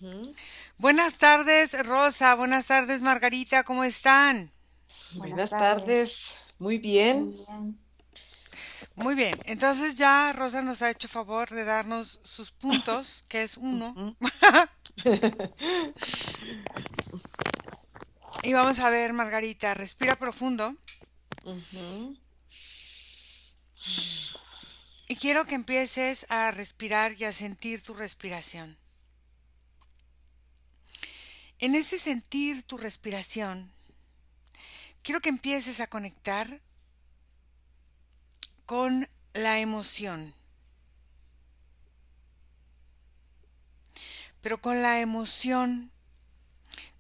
Ujú. Buenas tardes, Rosa. Buenas tardes, Margarita. ¿Cómo están? Buenas Buenas tardes, tardes, muy muy bien. bien. Muy bien. Entonces ya Rosa nos ha hecho favor de darnos sus puntos, que es uno. Ujú. Y vamos a ver, Margarita, respira profundo. Ujú. Y quiero que empieces a respirar y a sentir tu respiración. En ese sentir tu respiración, quiero que empieces a conectar con la emoción, pero con la emoción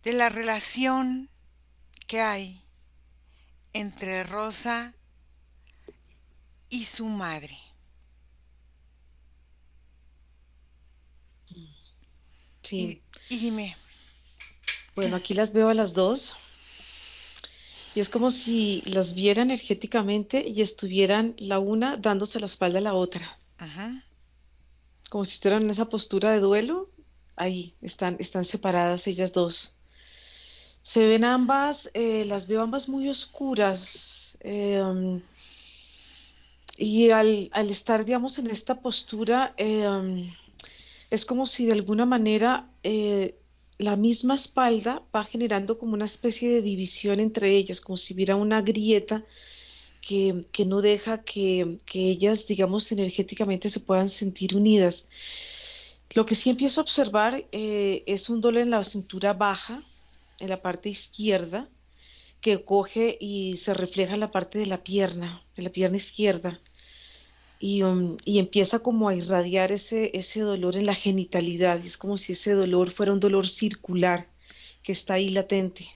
de la relación que hay entre Rosa y su madre. Y, Sí, y dime, bueno, aquí las veo a las dos y es como si las viera energéticamente y estuvieran la una dándose la espalda a la otra, ajá, como si estuvieran en esa postura de duelo. Ahí están separadas ellas dos. Se ven ambas, las veo ambas muy oscuras. Y al estar, digamos, en esta postura, es como si de alguna manera la misma espalda va generando como una especie de división entre ellas, como si hubiera una grieta que no deja que ellas, digamos, energéticamente se puedan sentir unidas. Lo que sí empiezo a observar es un dolor en la cintura baja, en la parte izquierda, que coge y se refleja en la parte de la pierna izquierda y empieza como a irradiar ese dolor en la genitalidad. Y es como si ese dolor fuera un dolor circular que está ahí latente.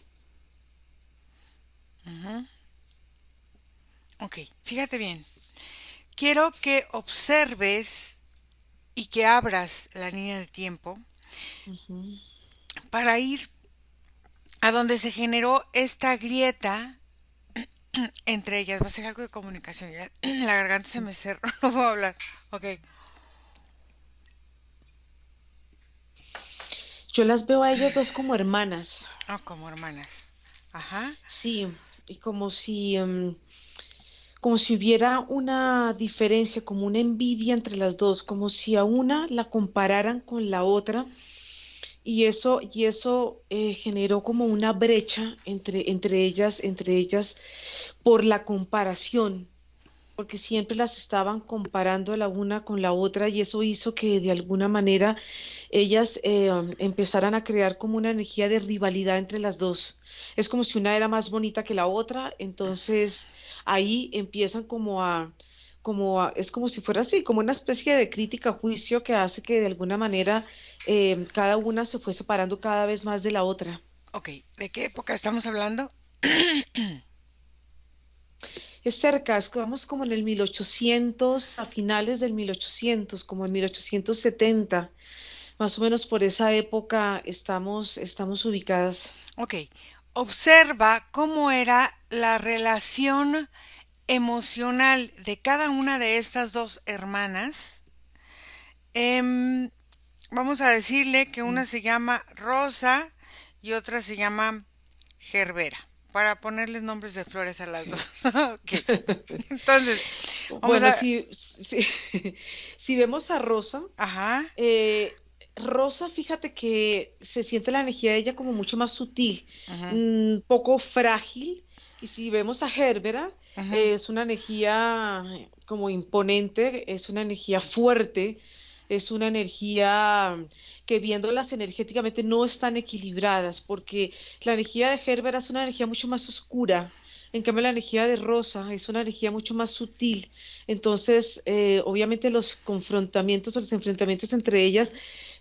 ajá. Ok, fíjate bien. Quiero que observes y que abras la línea de tiempo Ujú. para ir a donde se generó esta grieta entre ellas. Va a ser algo de comunicación. Ya la garganta se me cerró, no puedo hablar. Ok, Yo las veo a ellas dos como hermanas, oh, como hermanas. Ajá, sí, y como si hubiera una diferencia, como una envidia entre las dos, como si a una la compararan con la otra. Y eso generó como una brecha entre ellas por la comparación, porque siempre las estaban comparando la una con la otra y eso hizo que de alguna manera ellas empezaran a crear como una energía de rivalidad entre las dos. Es como si una era más bonita que la otra, entonces ahí empiezan es como si fuera así, como una especie de crítica, juicio que hace que de alguna manera cada una se fue separando cada vez más de la otra. ok. ¿De qué época estamos hablando? Es cerca, es que vamos como en el 1800, a finales del 1800, como en 1870, más o menos por esa época estamos ubicadas. Ok, observa cómo era la relación emocional de cada una de estas dos hermanas. Em, Vamos a decirle que Mm. una se llama Rosa y otra se llama Gerbera, para ponerles nombres de flores a las Ok. dos. Ok, entonces, vamos Bueno, a... si, si vemos a Rosa, Ajá, Rosa, fíjate que se siente la energía de ella como mucho más sutil, ajá, poco frágil. Y si vemos a Gerbera, ajá. es una energía como imponente, es una energía fuerte, es una energía que viéndolas energéticamente no están equilibradas, porque la energía de Gerbera es una energía mucho más oscura. En cambio, la energía de Rosa es una energía mucho más sutil. Entonces, obviamente los confrontamientos o los enfrentamientos entre ellas,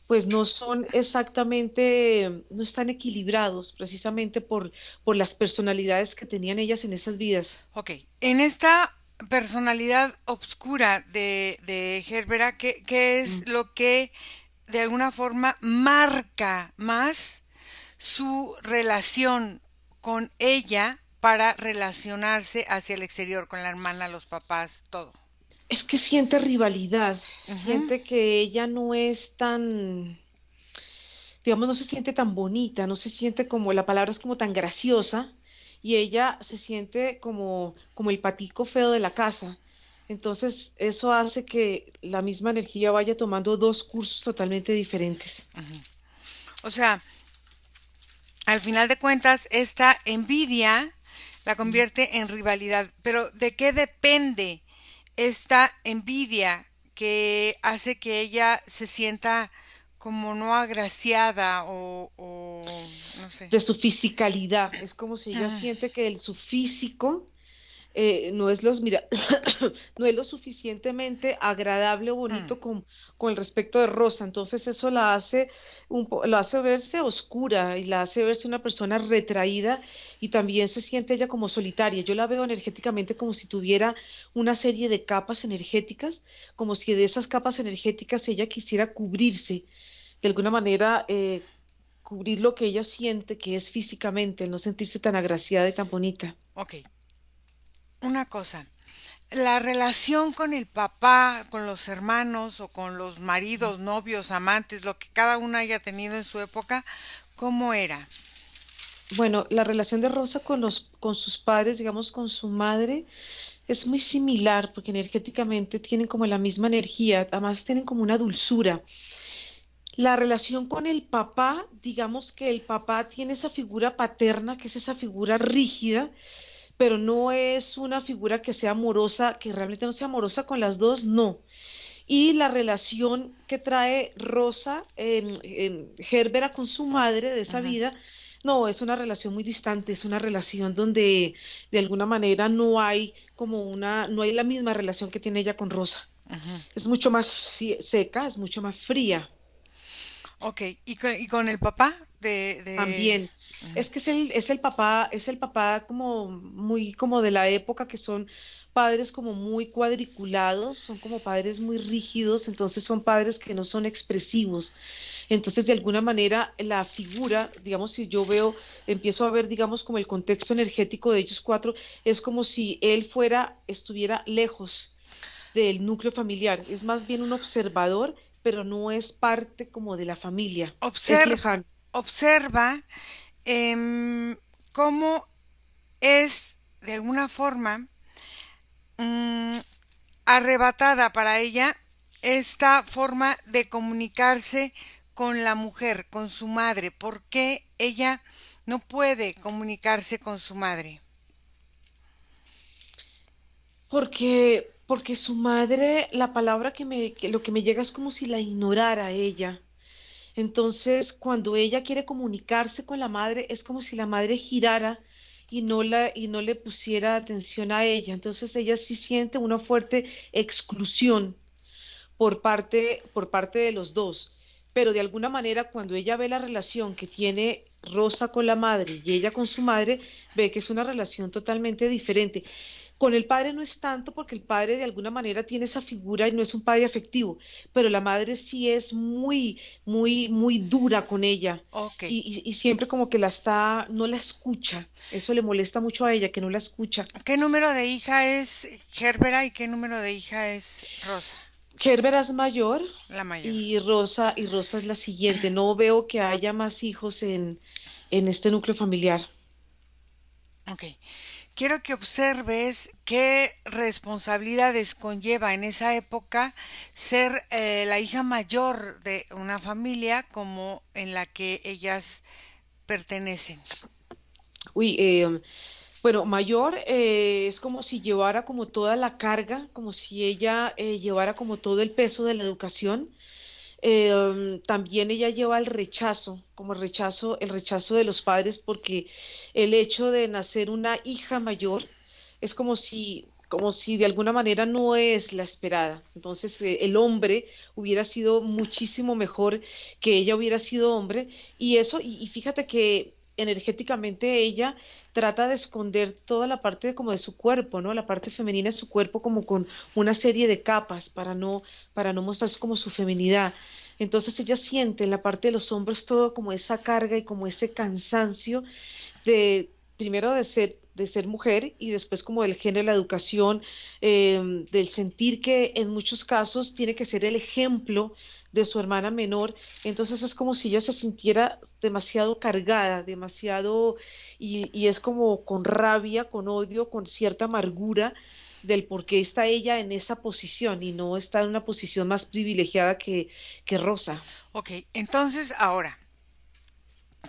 pues no son exactamente, no están equilibrados precisamente por las personalidades que tenían ellas en esas vidas. Ok, en esta personalidad obscura de Gerbera, ¿qué Mm. es lo que de alguna forma marca más su relación con ella para relacionarse hacia el exterior, con la hermana, los papás, todo? Es que siente rivalidad, Ujú, siente que ella no es tan, digamos, no se siente tan bonita, no se siente como, la palabra es como tan graciosa, y ella se siente como el patico feo de la casa. Entonces, eso hace que la misma energía vaya tomando dos cursos totalmente diferentes. O sea, al final de cuentas, esta envidia la Mm. convierte en rivalidad. Pero ¿de qué depende esta envidia que hace que ella se sienta como no agraciada o no sé? De su fisicalidad. Es como si ella siente que su físico no es no es lo suficientemente agradable o bonito con el respecto de Rosa. Entonces eso la hace lo hace verse oscura y la hace verse una persona retraída, y también se siente ella como solitaria. Yo la veo energéticamente como si tuviera una serie de capas energéticas, como si de esas capas energéticas ella quisiera cubrirse de alguna manera. Cubrir lo que ella siente que es físicamente, el no sentirse tan agraciada y tan bonita. Ok, una cosa. La relación con el papá, con los hermanos o con los maridos, novios, amantes, lo que cada uno haya tenido en su época, ¿cómo era? Bueno, la relación de Rosa con sus padres, digamos con su madre, es muy similar porque energéticamente tienen como la misma energía, además tienen como una dulzura. La relación con el papá, digamos que el papá tiene esa figura paterna, que es esa figura rígida, pero no es una figura que sea amorosa, que realmente no sea amorosa con las dos, no. Y la relación que trae Rosa, Gerbera con su madre de esa Ujú, vida, no, es una relación muy distante, es una relación donde de alguna manera no hay no hay la misma relación que tiene ella con Rosa. ujú. Es mucho más seca, es mucho más fría. Ok, y con el papá También. Ujú. Es que es el papá como muy como de la época, que son padres como muy cuadriculados, son como padres muy rígidos, entonces son padres que no son expresivos. Entonces, de alguna manera, la figura, digamos, si yo veo, empiezo a ver, digamos, como el contexto energético de ellos cuatro, es como si él estuviera lejos del núcleo familiar. Es más bien un observador, pero no es parte como de la familia. Es Obser- lejano. Observa em, cómo es de alguna forma mm, arrebatada para ella esta forma de comunicarse con la mujer, con su madre. ¿Por qué ella no puede comunicarse con su madre? Porque su madre, la palabra lo que me llega es como si la ignorara a ella. Entonces, cuando ella quiere comunicarse con la madre, es como si la madre girara y no le pusiera atención a ella. Entonces, ella sí siente una fuerte exclusión por parte de los dos. Pero de alguna manera, cuando ella ve la relación que tiene Rosa con la madre y ella con su madre, ve que es una relación totalmente diferente. Con el padre no es tanto, porque el padre de alguna manera tiene esa figura y no es un padre afectivo, pero la madre sí es muy dura con ella, Ok. y siempre como que no la escucha. Eso le molesta mucho a ella, que no la escucha. ¿Qué número de hija es Gerbera y qué número de hija es Rosa, Gerbera es mayor la mayor? y Rosa es la siguiente. No veo que haya más hijos en este núcleo familiar. Ok. Quiero que observes qué responsabilidades conlleva en esa época ser la hija mayor de una familia como en la que ellas pertenecen. Uy, bueno, mayor, es como si llevara como toda la carga, como si ella llevara como todo el peso de la educación. También ella lleva el rechazo, como el rechazo de los padres, porque el hecho de nacer una hija mayor es como si de alguna manera no es la esperada. Entonces, el hombre hubiera sido muchísimo mejor que ella hubiera sido hombre, y fíjate que energéticamente ella trata de esconder toda la parte como de su cuerpo, ¿no? La parte femenina de su cuerpo, como con una serie de capas para no mostrar como su feminidad. Entonces ella siente en la parte de los hombros todo como esa carga y como ese cansancio de, primero de ser mujer, y después como del género, la educación, del sentir que en muchos casos tiene que ser el ejemplo de su hermana menor. Entonces es como si ella se sintiera demasiado cargada, demasiado, y es como con rabia, con odio, con cierta amargura del por qué está ella en esa posición y no está en una posición más privilegiada que Rosa. Ok, entonces ahora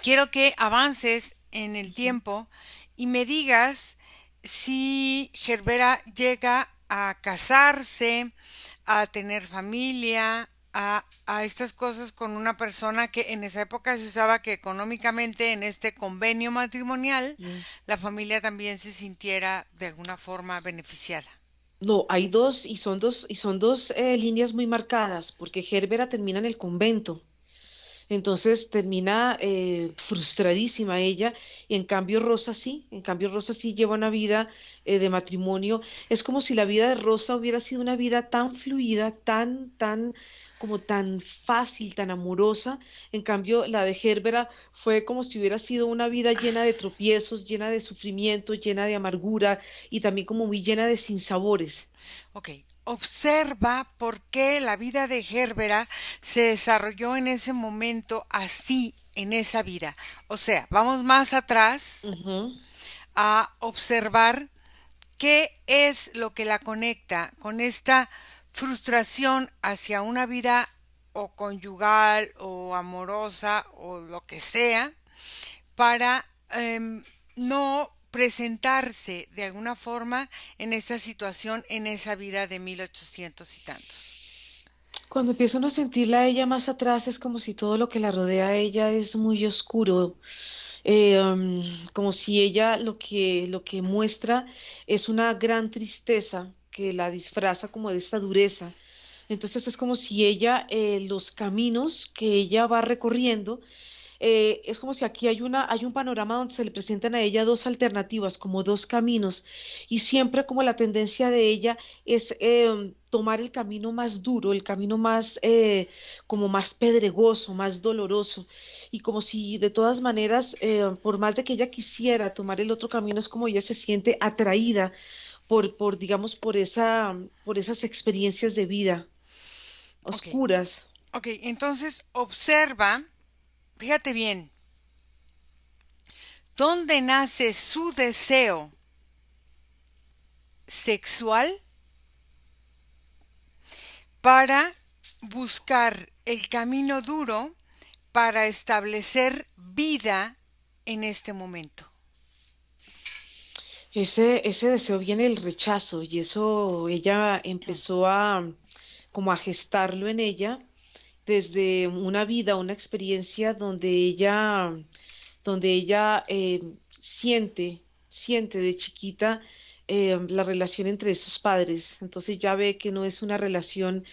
quiero que avances en el Ujú. tiempo y me digas si Gerbera llega a casarse, a tener familia, a estas cosas con una persona que en esa época se usaba que económicamente en este convenio matrimonial Sí. la familia también se sintiera de alguna forma beneficiada. No, hay dos, y son dos líneas muy marcadas, porque Gerbera termina en el convento. Entonces termina frustradísima ella, y en cambio Rosa sí lleva una vida de matrimonio. Es como si la vida de Rosa hubiera sido una vida tan fluida, como tan fácil, tan amorosa. En cambio, la de Gerbera fue como si hubiera sido una vida llena de tropiezos, llena de sufrimiento, llena de amargura y también como muy llena de sinsabores. Ok, observa por qué la vida de Gerbera se desarrolló en ese momento así, en esa vida. O sea, vamos más atrás Ujú. a observar qué es lo que la conecta con esta frustración hacia una vida o conyugal o amorosa o lo que sea para no presentarse de alguna forma en esa situación, en esa vida de 1800 y tantos. Cuando empieza uno a sentirla a ella más atrás, es como si todo lo que la rodea a ella es muy oscuro, como si ella lo que muestra es una gran tristeza que la disfraza como de esta dureza. Entonces es como si ella, los caminos que ella va recorriendo, es como si aquí hay un panorama donde se le presentan a ella dos alternativas, como dos caminos, y siempre como la tendencia de ella es tomar el camino más duro, el camino más, como más pedregoso, más doloroso, y como si de todas maneras, por más de que ella quisiera tomar el otro camino, es como ella se siente atraída digamos, por esas experiencias de vida Ok, oscuras. ok, entonces observa, fíjate bien, dónde nace su deseo sexual para buscar el camino duro para establecer vida en este momento. Ese deseo viene del rechazo y eso ella empezó como a gestarlo en ella desde una vida, una experiencia donde ella siente de chiquita la relación entre esos padres. Entonces ya ve que no es una relación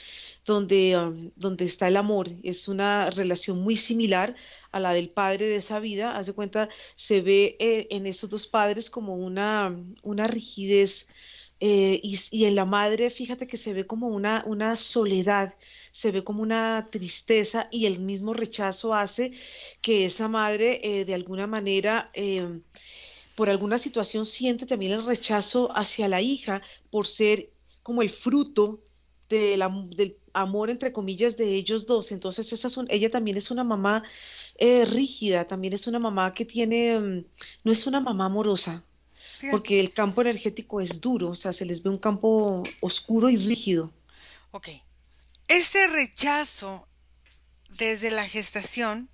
donde está el amor, es una relación muy similar a la del padre de esa vida. Haz de cuenta, se ve en esos dos padres como una rigidez. Y en la madre, fíjate que se ve como una soledad, se ve como una tristeza, y el mismo rechazo hace que esa madre, de alguna manera, por alguna situación, siente también el rechazo hacia la hija por ser como el fruto del amor, entre comillas, de ellos dos. Entonces, ella también es una mamá rígida, también es una mamá que tiene, no es una mamá amorosa, Fíjate, porque el campo energético es duro, o sea, se les ve un campo oscuro y rígido. ok, este rechazo desde la gestación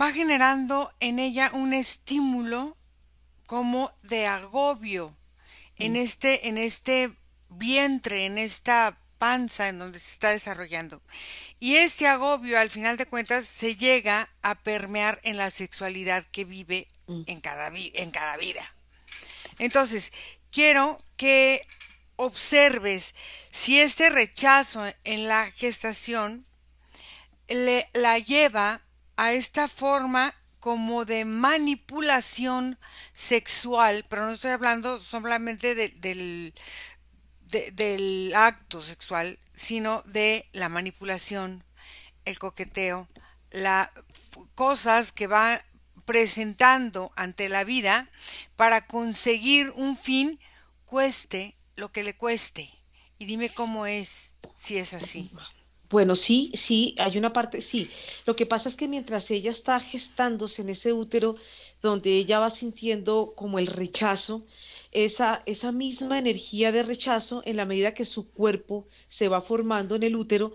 va generando en ella un estímulo como de agobio Mm. en este vientre, en esta panza en donde se está desarrollando. Y este agobio, al final de cuentas, se llega a permear en la sexualidad que vive Mm. en cada vida. Entonces, quiero que observes si este rechazo en la gestación la lleva a esta forma como de manipulación sexual, pero no estoy hablando solamente del acto sexual, sino de la manipulación, el coqueteo, las cosas que va presentando ante la vida para conseguir un fin, cueste lo que le cueste. Y dime cómo es, si es así. Bueno, sí, sí, hay una parte, sí. Lo que pasa es que mientras ella está gestándose en ese útero, donde ella va sintiendo como el rechazo, esa misma energía de rechazo, en la medida que su cuerpo se va formando en el útero,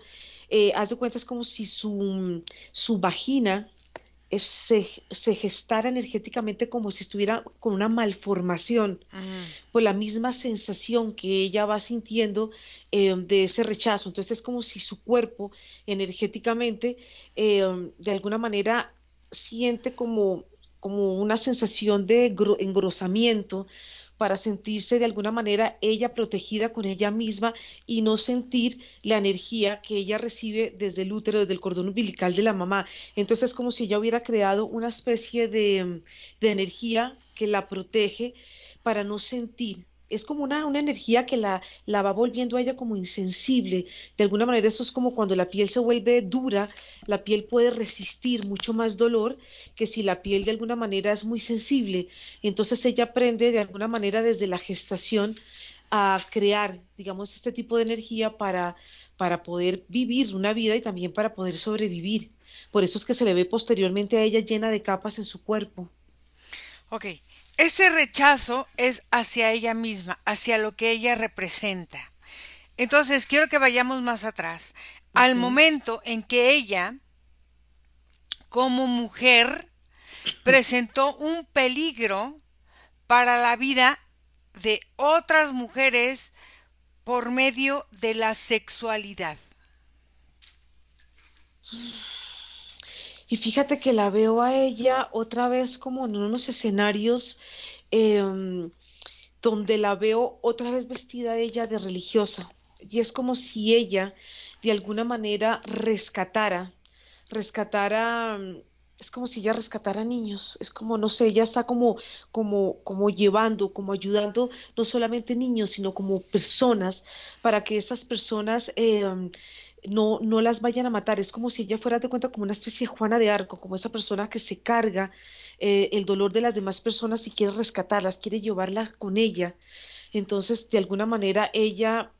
haz de cuenta es como si su vagina se gestara energéticamente como si estuviera con una malformación Ujú. por la misma sensación que ella va sintiendo de ese rechazo. Entonces es como si su cuerpo energéticamente de alguna manera siente como una sensación de engrosamiento para sentirse de alguna manera ella protegida con ella misma y no sentir la energía que ella recibe desde el útero, desde el cordón umbilical de la mamá. Entonces es como si ella hubiera creado una especie de energía que la protege para no sentir. Es como una energía que la va volviendo a ella como insensible. De alguna manera, eso es como cuando la piel se vuelve dura, la piel puede resistir mucho más dolor que si la piel de alguna manera es muy sensible. Entonces ella aprende de alguna manera desde la gestación a crear, digamos, este tipo de energía para poder vivir una vida y también para poder sobrevivir. Por eso es que se le ve posteriormente a ella llena de capas en su cuerpo. Ok, este rechazo es hacia ella misma, hacia lo que ella representa. Entonces, quiero que vayamos más atrás, al Ujú. momento en que ella, como mujer, presentó un peligro para la vida de otras mujeres por medio de la sexualidad. Y fíjate que la veo a ella otra vez como en unos escenarios em, donde la veo otra vez vestida ella de religiosa. Y es como si ella de alguna manera rescatara, es como si ella rescatara niños. Es como, no sé, ella está como llevando, como ayudando no solamente niños, sino como personas para que esas personas no las vayan a matar. Es como si ella fuera de cuenta como una especie de Juana de Arco, como esa persona que se carga el dolor de las demás personas y quiere rescatarlas, quiere llevarlas con ella. Entonces, de alguna manera, ella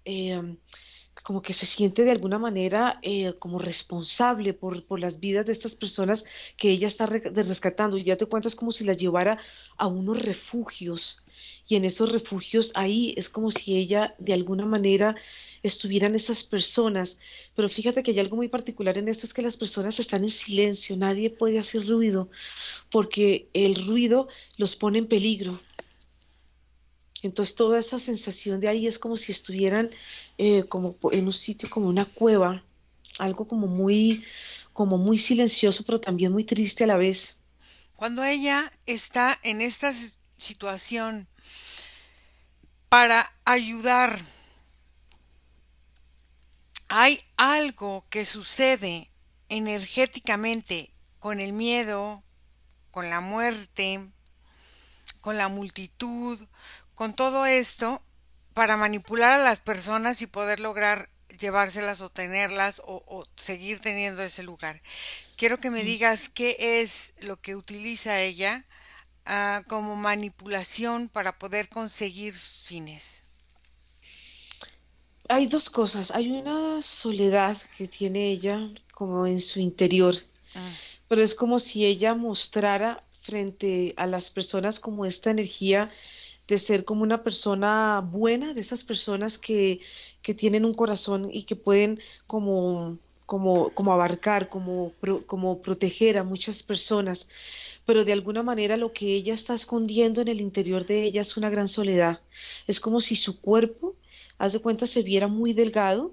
como que se siente de alguna manera como responsable por las vidas de estas personas que ella está rescatando. Y ya te cuentas como si las llevara a unos refugios. Y en esos refugios ahí es como si ella de alguna manera estuvieran esas personas. Pero fíjate que hay algo muy particular en esto, es que las personas están en silencio, nadie puede hacer ruido porque el ruido los pone en peligro. Entonces toda esa sensación de ahí es como si estuvieran en un sitio como una cueva, algo como muy silencioso, pero también muy triste a la vez. Cuando ella está en esta situación para ayudar, hay algo que sucede energéticamente con el miedo, con la muerte, con la multitud, con todo esto, para manipular a las personas y poder lograr llevárselas o tenerlas o seguir teniendo ese lugar. Quiero que me Mm. digas qué es lo que utiliza ella como manipulación para poder conseguir sus fines. Hay dos cosas. Hay una soledad que tiene ella como en su interior, Mm, pero es como si ella mostrara frente a las personas como esta energía de ser como una persona buena, de esas personas que tienen un corazón y que pueden como abarcar, como proteger a muchas personas, pero de alguna manera lo que ella está escondiendo en el interior de ella es una gran soledad. Es como si su cuerpo, haz de cuenta, se viera muy delgado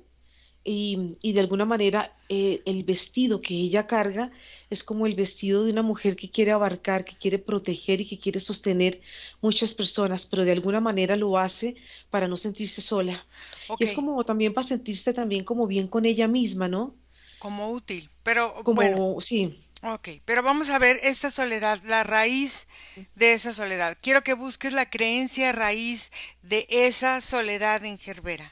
y de alguna manera el vestido que ella carga es como el vestido de una mujer que quiere abarcar, que quiere proteger y que quiere sostener muchas personas, pero de alguna manera lo hace para no sentirse sola. Y ok, es como también para sentirse también como bien con ella misma, ¿no? como útil. Pero bueno, Como, sí. ok, pero vamos a ver esta soledad, la raíz de esa soledad. Quiero que busques la creencia raíz de esa soledad en Gerbera.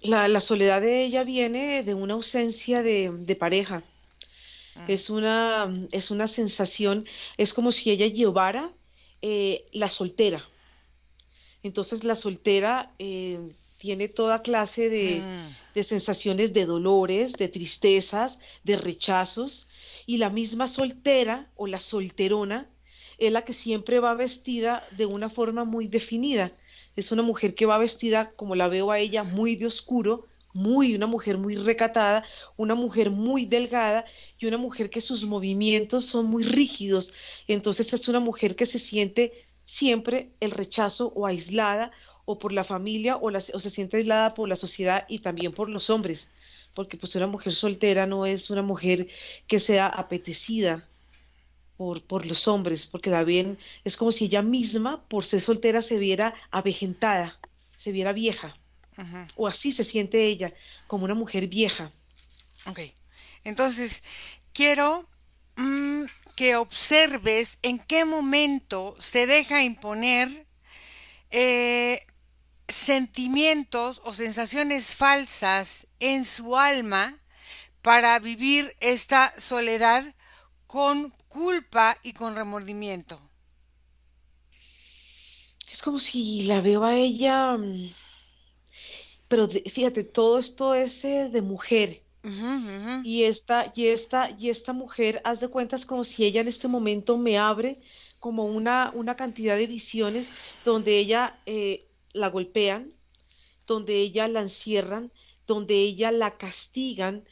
La soledad de ella viene de una ausencia de pareja. Mm, Es una sensación, es como si ella llevara la soltera. Entonces la soltera tiene toda clase Mm, de sensaciones de dolores, de tristezas, de rechazos, y la misma soltera o la solterona es la que siempre va vestida de una forma muy definida. Es una mujer que va vestida, como la veo a ella, muy de oscuro, una mujer muy recatada, una mujer muy delgada y una mujer que sus movimientos son muy rígidos. Entonces es una mujer que se siente siempre el rechazo o aislada o por la familia o se siente aislada por la sociedad y también por los hombres, porque pues una mujer soltera no es una mujer que sea apetecida por los hombres, porque la ven, es como si ella misma, por ser soltera, se viera avejentada, se viera vieja, ujú. o así se siente ella, como una mujer vieja. Ok. Entonces, quiero mm, que observes en qué momento se deja imponer eh, sentimientos o sensaciones falsas en su alma para vivir esta soledad con culpa y con remordimiento. Es como si la veo a ella, pero fíjate, todo esto es de mujer. Ujú, ujú. Y esta mujer, haz de cuentas como si ella en este momento me abre como una cantidad de visiones donde ella la golpean, donde ella la encierran, donde ella la castigan,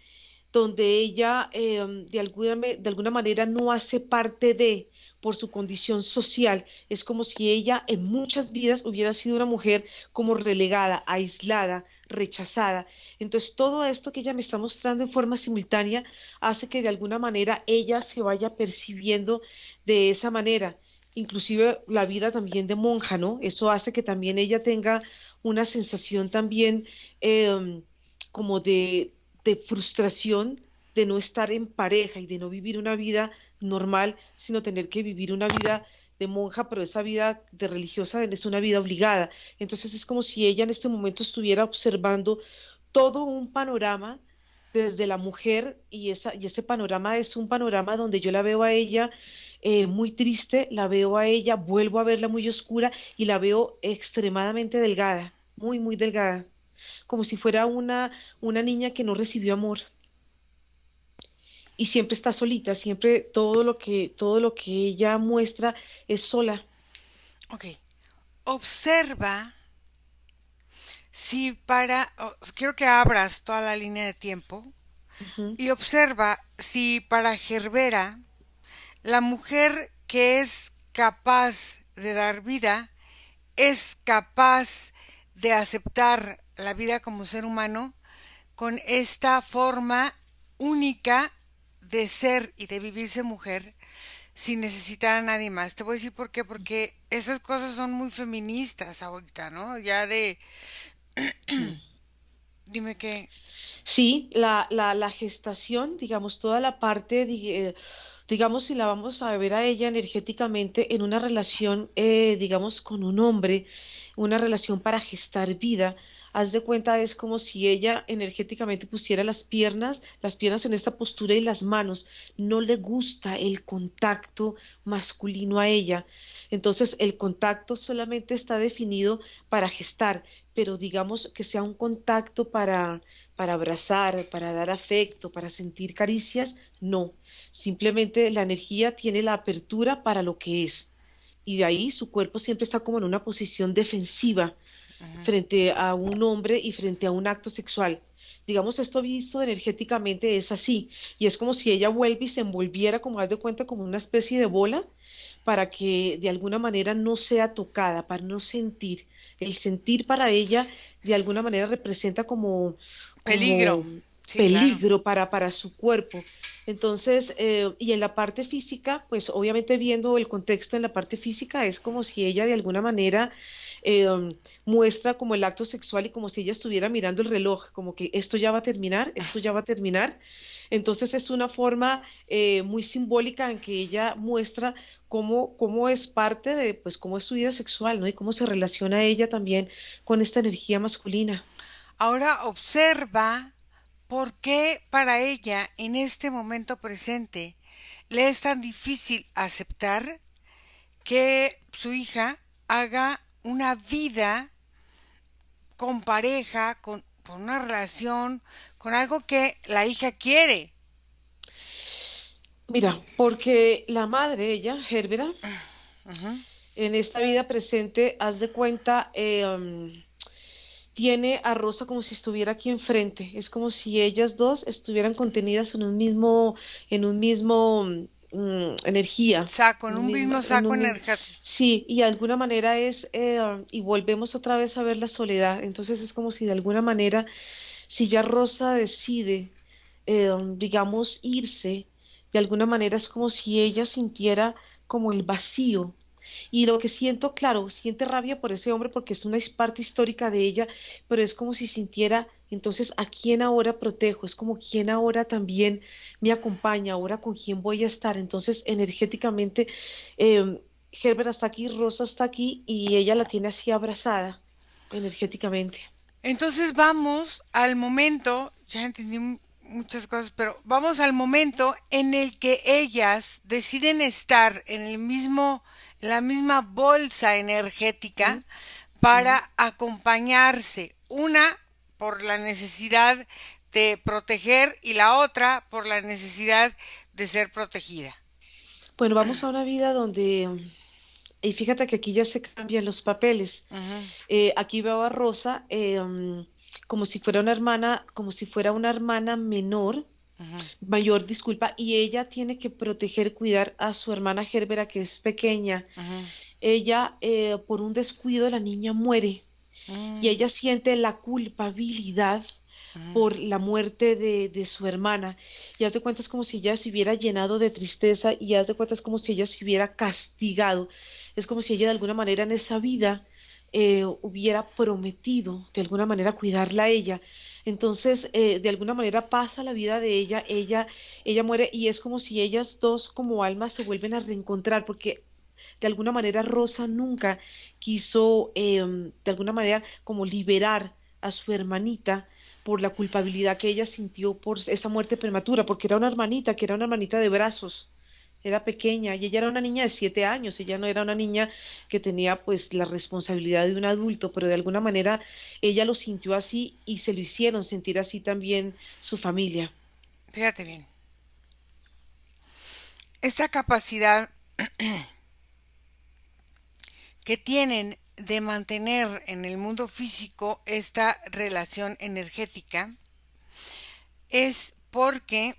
donde ella de alguna manera no hace parte de, por su condición social. Es como si ella en muchas vidas hubiera sido una mujer como relegada, aislada, rechazada. Entonces, todo esto que ella me está mostrando en forma simultánea hace que de alguna manera ella se vaya percibiendo de esa manera. Inclusive la vida también de monja, ¿no? Eso hace que también ella tenga una sensación también em, como de frustración de no estar en pareja y de no vivir una vida normal, sino tener que vivir una vida de monja, pero esa vida de religiosa es una vida obligada. Entonces es como si ella en este momento estuviera observando todo un panorama desde la mujer y ese panorama es un panorama donde yo la veo a ella muy triste, la veo a ella, vuelvo a verla muy oscura y la veo extremadamente delgada, muy delgada, como si fuera una niña que no recibió amor y siempre está solita, siempre todo lo que ella muestra es sola. Ok. Observa si para, quiero que abras toda la línea de tiempo Ujú. y observa si para Gerbera la mujer que es capaz de dar vida es capaz de aceptar la vida como ser humano con esta forma única de ser y de vivirse mujer sin necesitar a nadie más. Te voy a decir por qué, porque esas cosas son muy feministas ahorita, ¿no? Ya de, dime qué. Sí, la gestación, digamos, toda la parte, digamos, si la vamos a ver a ella energéticamente en una relación, digamos, con un hombre, una relación para gestar vida, haz de cuenta, es como si ella energéticamente pusiera las piernas en esta postura y las manos. No le gusta el contacto masculino a ella. Entonces, el contacto solamente está definido para gestar, pero digamos que sea un contacto para abrazar, para dar afecto, para sentir caricias, no. Simplemente la energía tiene la apertura para lo que es. Y de ahí su cuerpo siempre está como en una posición defensiva Ujú. frente a un hombre y frente a un acto sexual. Digamos, esto visto energéticamente es así. Y es como si ella vuelve y se envolviera, como haz de cuenta, como una especie de bola para que de alguna manera no sea tocada, para no sentir. El sentir para ella de alguna manera representa Peligro. como Sí, claro. peligro para su cuerpo. Entonces, y en la parte física, pues obviamente viendo el contexto en la parte física, es como si ella de alguna manera muestra como el acto sexual y como si ella estuviera mirando el reloj, como que esto ya va a terminar, esto ya va a terminar. Entonces es una forma muy simbólica en que ella muestra cómo es parte de, pues, cómo es su vida sexual, ¿no? Y cómo se relaciona ella también con esta energía masculina. Ahora observa por qué para ella en este momento presente le es tan difícil aceptar que su hija haga una vida con pareja, con una relación, con algo que la hija quiere. Mira, porque la madre, ella, Gerbera, Ujú. en esta vida presente, haz de cuenta, tiene a Rosa como si estuviera aquí enfrente. Es como si ellas dos estuvieran contenidas en un mismo energía. Saco, en un mismo En saco un mismo, energético. sí, y de alguna manera y volvemos otra vez a ver la soledad. Entonces es como si de alguna manera, si ya Rosa decide, digamos, irse, de alguna manera es como si ella sintiera como el vacío y lo que siento, claro, siente rabia por ese hombre porque es una parte histórica de ella, pero es como si sintiera, entonces, ¿a quién ahora protejo? Es como quién ahora también me acompaña, ahora con quién voy a estar. Entonces, energéticamente, Herbert está aquí, Rosa está aquí y ella la tiene así abrazada, energéticamente. Entonces vamos al momento, ya entendí muchas cosas, pero vamos al momento en el que ellas deciden estar en el mismo, en la misma bolsa energética Ujú, ujú. para acompañarse, una por la necesidad de proteger y la otra por la necesidad de ser protegida. Bueno, vamos a una vida donde, y fíjate que aquí ya se cambian los papeles. Ujú, Aquí veo a Rosa como si fuera una hermana, como si fuera una hermana ujú, mayor, disculpa, y ella tiene que proteger, cuidar a su hermana Gerbera, que es pequeña. ujú, Ella, por un descuido, la niña muere y mm, ella siente la culpabilidad ujú. por la muerte de su hermana. Y haz de cuenta es como si ella se hubiera llenado de tristeza y haz de cuenta es como si ella se hubiera castigado. Es como si ella de alguna manera en esa vida hubiera prometido de alguna manera cuidarla a ella. Entonces, de alguna manera pasa la vida de ella muere y es como si ellas dos como almas se vuelven a reencontrar, porque de alguna manera Rosa nunca quiso, de alguna manera, como liberar a su hermanita por la culpabilidad que ella sintió por esa muerte prematura, porque era una hermanita, que era una hermanita de brazos, era pequeña y ella era una niña de 7 años, ella no era una niña que tenía pues la responsabilidad de un adulto, pero de alguna manera ella lo sintió así y se lo hicieron sentir así también su familia. Fíjate bien, esta capacidad que tienen de mantener en el mundo físico esta relación energética es porque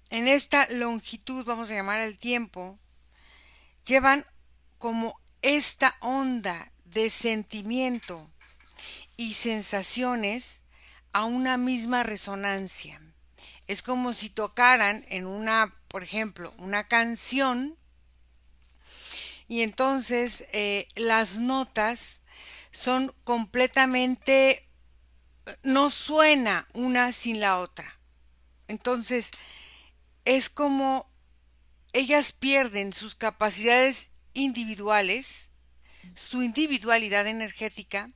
en esta longitud, vamos a llamar el tiempo, llevan como esta onda de sentimiento y sensaciones a una misma resonancia. Es como si tocaran en una, por ejemplo, una canción y entonces las notas son completamente, no suena una sin la otra. Entonces es como ellas pierden sus capacidades individuales, su individualidad energética,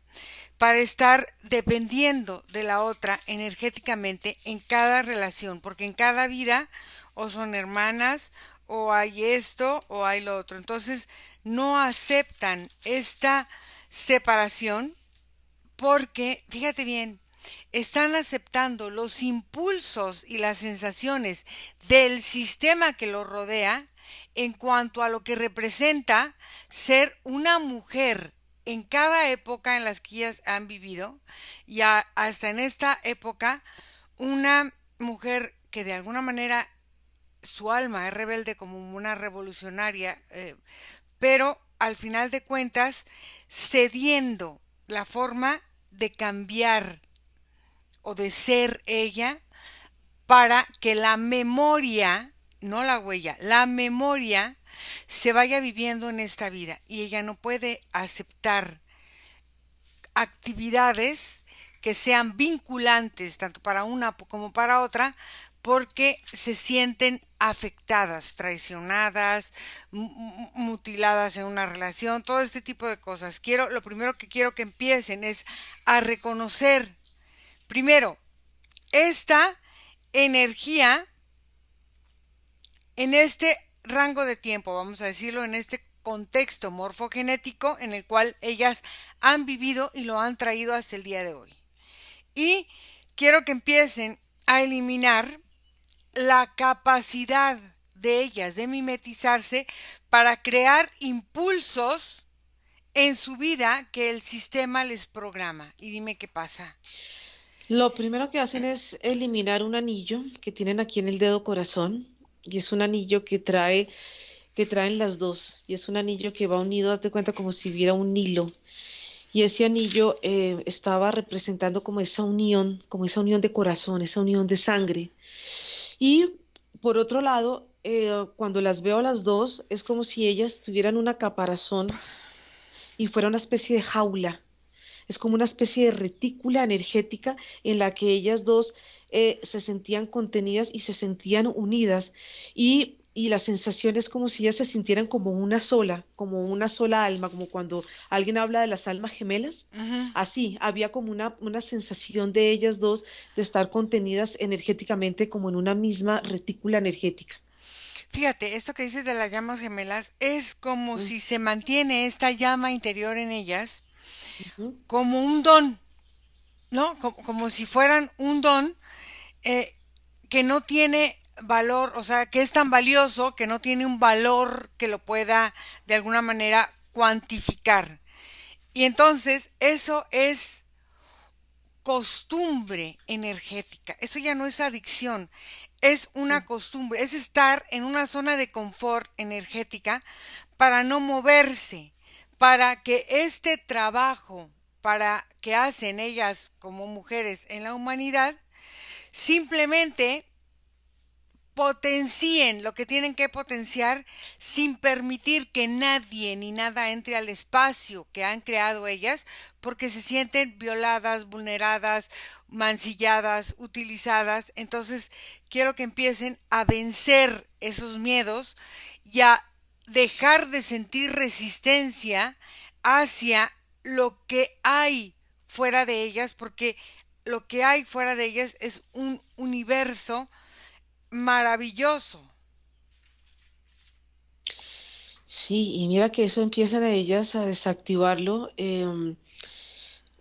para estar dependiendo de la otra energéticamente en cada relación, porque en cada vida o son hermanas o hay esto o hay lo otro. Entonces no aceptan esta separación porque, fíjate bien, están aceptando los impulsos y las sensaciones del sistema que los rodea en cuanto a lo que representa ser una mujer en cada época en las que ellas han vivido y hasta en esta época una mujer que de alguna manera su alma es rebelde como una revolucionaria, pero al final de cuentas cediendo la forma de cambiar o de ser ella para que la memoria, no la huella, la memoria se vaya viviendo en esta vida y ella no puede aceptar actividades que sean vinculantes tanto para una como para otra porque se sienten afectadas, traicionadas, mutiladas en una relación, todo este tipo de cosas. Lo primero que quiero que empiecen es a reconocer primero esta energía en este rango de tiempo, vamos a decirlo, en este contexto morfogenético en el cual ellas han vivido y lo han traído hasta el día de hoy. Y quiero que empiecen a eliminar la capacidad de ellas de mimetizarse para crear impulsos en su vida que el sistema les programa. Y dime qué pasa. Lo primero que hacen es eliminar un anillo que tienen aquí en el dedo corazón y es un anillo que traen las dos y es un anillo que va unido, date cuenta como si hubiera un hilo y ese anillo estaba representando como esa unión de corazón, esa unión de sangre. Y por otro lado, cuando las veo a las dos, es como si ellas tuvieran una caparazón y fuera una especie de jaula. Es como una especie de retícula energética en la que ellas dos se sentían contenidas y se sentían unidas. Y la sensación es como si ellas se sintieran como una sola alma, como cuando alguien habla de las almas gemelas. Ujú. Así, había como una sensación de ellas dos de estar contenidas energéticamente como en una misma retícula energética. Fíjate, esto que dices de las llamas gemelas es como Mm, si se mantiene esta llama interior en ellas ujú. como un don, ¿no? Como si fueran un don eh, que no tiene valor, o sea, que es tan valioso que no tiene un valor que lo pueda de alguna manera cuantificar. Y entonces eso es costumbre energética, eso ya no es adicción, es una Sí. costumbre, es estar en una zona de confort energética para no moverse, para que este trabajo para que hacen ellas como mujeres en la humanidad simplemente potencien lo que tienen que potenciar sin permitir que nadie ni nada entre al espacio que han creado ellas porque se sienten violadas, vulneradas, mancilladas, utilizadas. Entonces quiero que empiecen a vencer esos miedos y a dejar de sentir resistencia hacia lo que hay fuera de ellas porque lo que hay fuera de ellas es un universo maravilloso. Sí, y mira que eso empiezan a ellas a desactivarlo.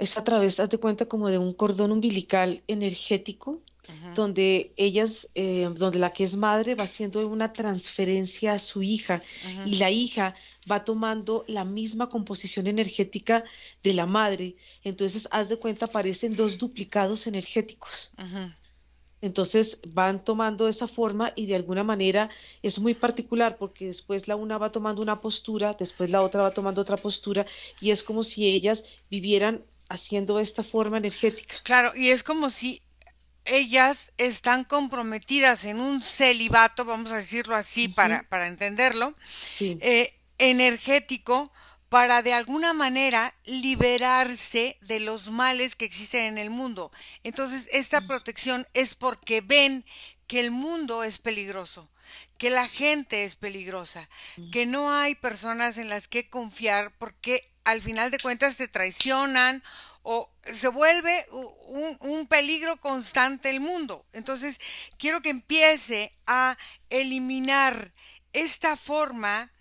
Es a través, haz de cuenta, como de un cordón umbilical energético, Ujú, donde ellas, donde la que es madre va haciendo una transferencia a su hija ujú, y la hija va tomando la misma composición energética de la madre. Entonces, haz de cuenta, aparecen dos duplicados energéticos. ujú. Entonces van tomando esa forma y de alguna manera es muy particular porque después la una va tomando una postura, después la otra va tomando otra postura y es como si ellas vivieran haciendo esta forma energética. Claro, y es como si ellas están comprometidas en un celibato, vamos a decirlo así Ujú. para entenderlo, Sí. energético, para de alguna manera liberarse de los males que existen en el mundo. Entonces, esta protección es porque ven que el mundo es peligroso, que la gente es peligrosa, Mm. que no hay personas en las que confiar porque al final de cuentas te traicionan o se vuelve un peligro constante el mundo. Entonces, quiero que empiece a eliminar esta forma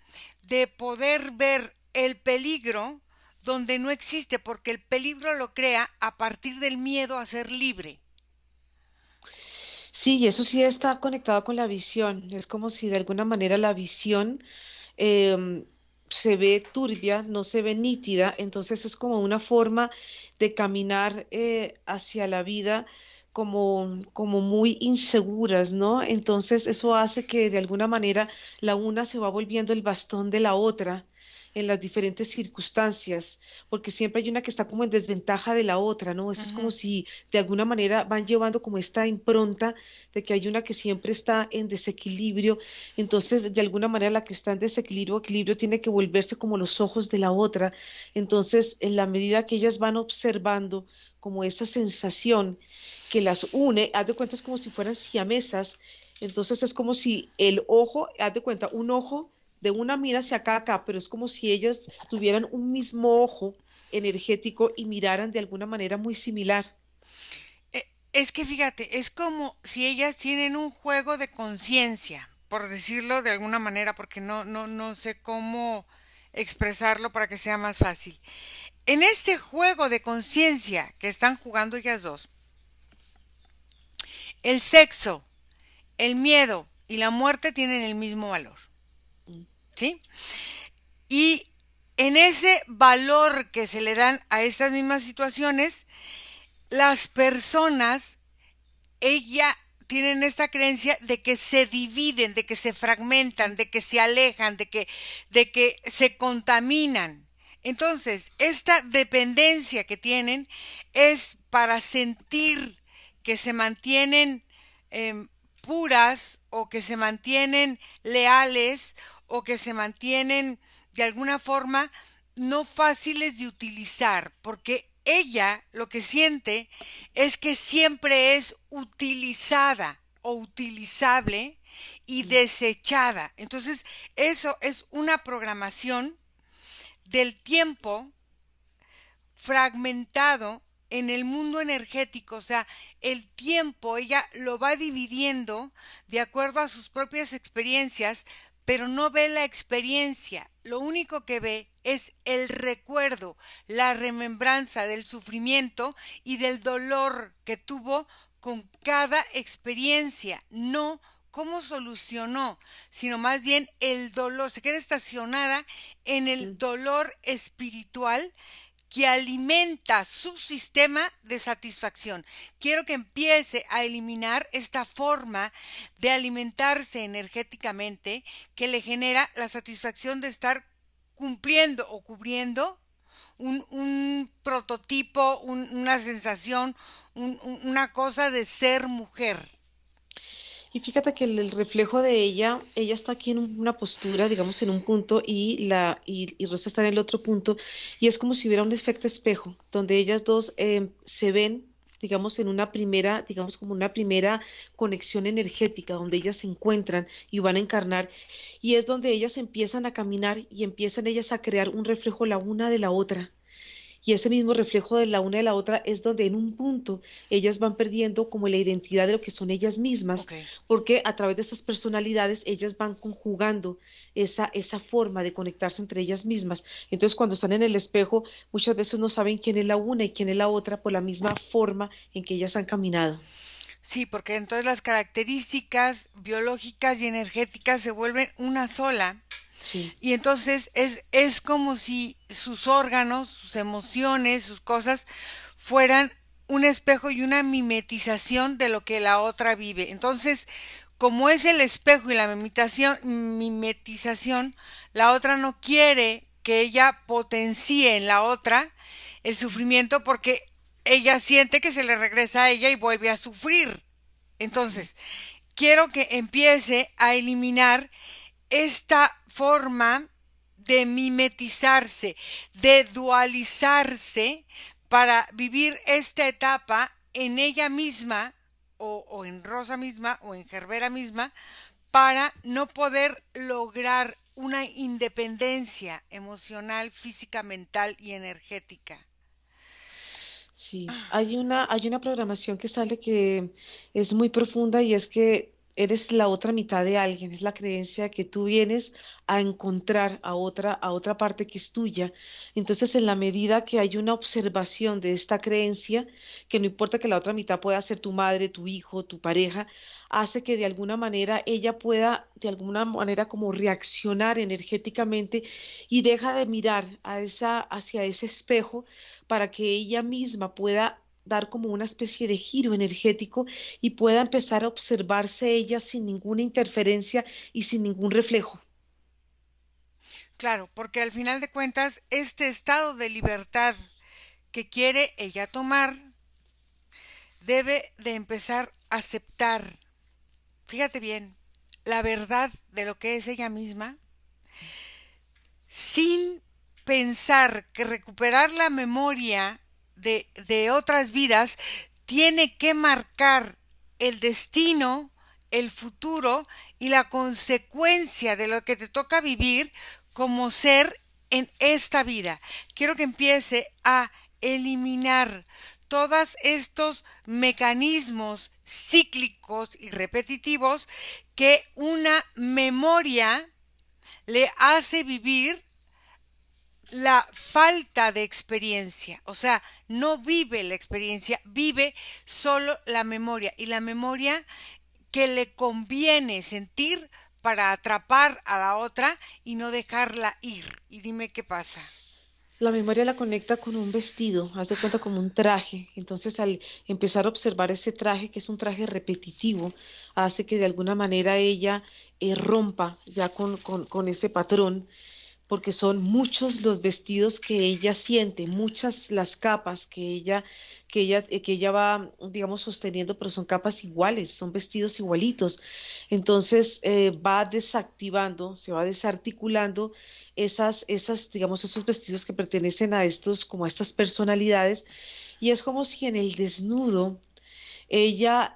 de poder ver el peligro donde no existe, porque el peligro lo crea a partir del miedo a ser libre. Sí, y eso sí está conectado con la visión. Es como si de alguna manera la visión em, se ve turbia, no se ve nítida, entonces es como una forma de caminar hacia la vida como muy inseguras, ¿no? Entonces eso hace que de alguna manera la una se va volviendo el bastón de la otra en las diferentes circunstancias, porque siempre hay una que está como en desventaja de la otra, ¿no? Eso es como Ujú. si de alguna manera van llevando como esta impronta de que hay una que siempre está en desequilibrio, entonces de alguna manera la que está en desequilibrio, equilibrio tiene que volverse como los ojos de la otra, entonces en la medida que ellas van observando como esa sensación que las une, haz de cuenta es como si fueran siamesas, entonces es como si el ojo, haz de cuenta, un ojo de una mira hacia acá, pero es como si ellas tuvieran un mismo ojo energético y miraran de alguna manera muy similar. Es que fíjate, es como si ellas tienen un juego de conciencia, por decirlo de alguna manera, porque no sé cómo expresarlo para que sea más fácil. En este juego de conciencia que están jugando ellas dos, el sexo, el miedo y la muerte tienen el mismo valor, mm, ¿sí? Y en ese valor que se le dan a estas mismas situaciones, las personas, ella tienen esta creencia de que se dividen, de que se fragmentan, de que se alejan, de que se contaminan. Entonces, esta dependencia que tienen es para sentir que se mantienen puras o que se mantienen leales o que se mantienen de alguna forma no fáciles de utilizar, porque ella lo que siente es que siempre es utilizada o utilizable y mm, desechada. Entonces, eso es una programación del tiempo fragmentado en el mundo energético, o sea, el tiempo ella lo va dividiendo de acuerdo a sus propias experiencias, pero no ve la experiencia, lo único que ve es el recuerdo, la remembranza del sufrimiento y del dolor que tuvo con cada experiencia, no cómo solucionó, sino más bien el dolor, se queda estacionada en el mm. dolor espiritual que alimenta su sistema de satisfacción. Quiero que empiece a eliminar esta forma de alimentarse energéticamente que le genera la satisfacción de estar cumpliendo o cubriendo un prototipo, una sensación, una cosa de ser mujer. Y fíjate que el reflejo de ella está aquí en una postura, digamos, en un punto y Rosa está en el otro punto, y es como si hubiera un efecto espejo, donde ellas dos se ven, digamos, en una primera, digamos, como una primera conexión energética, donde ellas se encuentran y van a encarnar, y es donde ellas empiezan a caminar y empiezan ellas a crear un reflejo la una de la otra. Y ese mismo reflejo de la una de la otra es donde en un punto ellas van perdiendo como la identidad de lo que son ellas mismas, Ok. porque a través de esas personalidades ellas van conjugando esa forma de conectarse entre ellas mismas. Entonces cuando están en el espejo muchas veces no saben quién es la una y quién es la otra por la misma forma en que ellas han caminado. Sí, porque entonces las características biológicas y energéticas se vuelven una sola. Sí. Y entonces es como si sus órganos, sus emociones, sus cosas fueran un espejo y una mimetización de lo que la otra vive. Entonces, como es el espejo y la mimetización, la otra no quiere que ella potencie en la otra el sufrimiento porque ella siente que se le regresa a ella y vuelve a sufrir. Mm, Entonces, quiero que empiece a eliminar esta forma de mimetizarse, de dualizarse para vivir esta etapa en ella misma o en Rosa misma o en Gerbera misma para no poder lograr una independencia emocional, física, mental y energética. sí, hay una programación que sale que es muy profunda y es que eres la otra mitad de alguien, es la creencia que tú vienes a encontrar a otra parte que es tuya. Entonces, en la medida que hay una observación de esta creencia, que no importa que la otra mitad pueda ser tu madre, tu hijo, tu pareja, hace que de alguna manera ella pueda, de alguna manera, como reaccionar energéticamente y deja de mirar hacia ese espejo para que ella misma pueda dar como una especie de giro energético y pueda empezar a observarse ella sin ninguna interferencia y sin ningún reflejo. Claro, porque al final de cuentas, este estado de libertad que quiere ella tomar debe de empezar a aceptar, fíjate bien, la verdad de lo que es ella misma, sin pensar que recuperar la memoria de otras vidas tiene que marcar el destino, el futuro y la consecuencia de lo que te toca vivir como ser en esta vida. Quiero que empiece a eliminar todos estos mecanismos cíclicos y repetitivos que una memoria le hace vivir la falta de experiencia, o sea, no vive la experiencia, vive solo la memoria y la memoria que le conviene sentir para atrapar a la otra y no dejarla ir. Y dime qué pasa. La memoria la conecta con un vestido, haz de cuenta como un traje. Entonces, al empezar a observar ese traje, que es un traje repetitivo, hace que de alguna manera ella rompa ya con ese patrón, porque son muchos los vestidos que ella siente, muchas las capas que ella va, digamos, sosteniendo, pero son capas iguales, son vestidos igualitos. Entonces va desactivando, se va desarticulando digamos, esos vestidos que pertenecen a estos, como a estas personalidades, y es como si en el desnudo ella